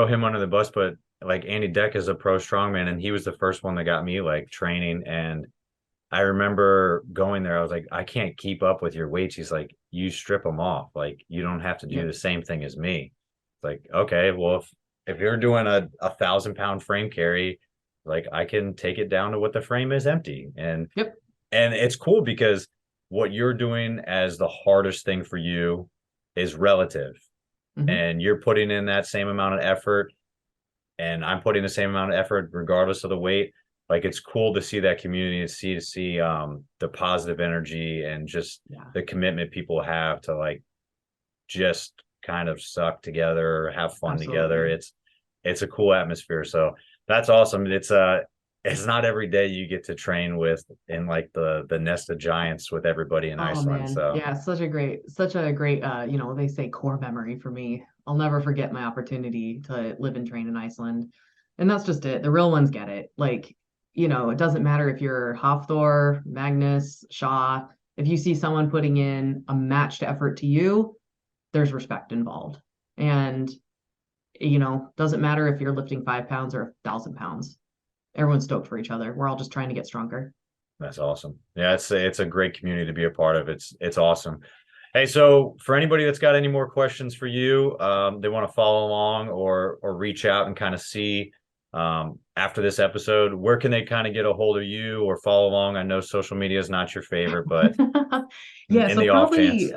him under the bus, but like Andy Deck is a pro strongman, and he was the first one that got me like training. And I remember going there. I was like, I can't keep up with your weights. He's like, you strip them off. Like, you don't have to do the same thing as me. It's like, okay, well, if you're doing a 1,000-pound frame carry, like I can take it down to what the frame is empty. And and it's cool because what you're doing as the hardest thing for you is relative. And you're putting in that same amount of effort, and I'm putting the same amount of effort regardless of the weight. Like, it's cool to see that community and see the positive energy and just the commitment people have to like just kind of suck together, have fun together. It's a cool atmosphere. So that's awesome. It's not every day you get to train with in like the nest of giants with everybody in Iceland.
Man.
So
yeah, such a great they say core memory for me. I'll never forget my opportunity to live and train in Iceland. And that's just it. The real ones get it. Like, it doesn't matter if you're Hafthor, Magnus, Shaw. If you see someone putting in a matched effort to you, there's respect involved. And, doesn't matter if you're lifting 5 pounds or 1,000 pounds. Everyone's stoked for each other. We're all just trying to get stronger.
That's awesome. Yeah, it's a great community to be a part of. It's awesome. Hey, so for anybody that's got any more questions for you, they want to follow along or reach out and kind of see after this episode, where can they kind of get a hold of you or follow along? I know social media is not your favorite, but
probably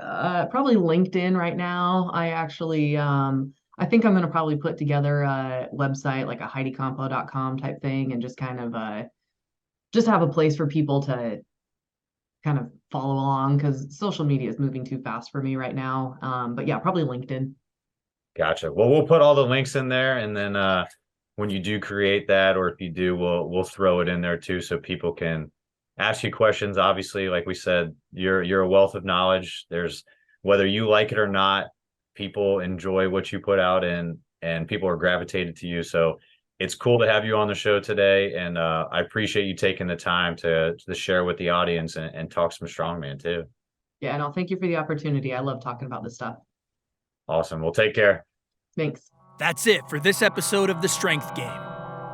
LinkedIn right now. I actually I think I'm going to probably put together a website, like a HeidiCampo.com type thing, and just kind of just have a place for people to kind of follow along, because social media is moving too fast for me right now. But yeah, probably LinkedIn.
Gotcha. Well, we'll put all the links in there, and then when you do create that, or if you do, we'll throw it in there too, so people can ask you questions. Obviously, like we said, you're a wealth of knowledge. There's, whether you like it or not, people enjoy what you put out, and people are gravitated to you. So it's cool to have you on the show today. And I appreciate you taking the time to share with the audience and talk some strongman too.
Yeah, no, thank you for the opportunity. I love talking about this stuff.
Awesome. Well, take care.
Thanks.
That's it for this episode of The Strength Game.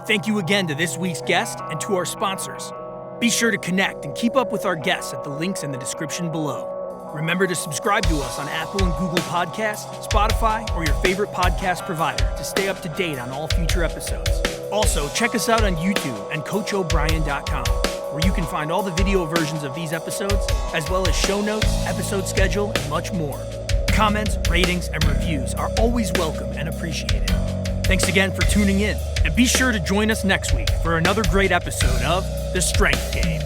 Thank you again to this week's guest and to our sponsors. Be sure to connect and keep up with our guests at the links in the description below. Remember to subscribe to us on Apple and Google Podcasts, Spotify, or your favorite podcast provider to stay up to date on all future episodes. Also, check us out on YouTube and CoachO'Brien.com, where you can find all the video versions of these episodes, as well as show notes, episode schedule, and much more. Comments, ratings, and reviews are always welcome and appreciated. Thanks again for tuning in, and be sure to join us next week for another great episode of The Strength Game.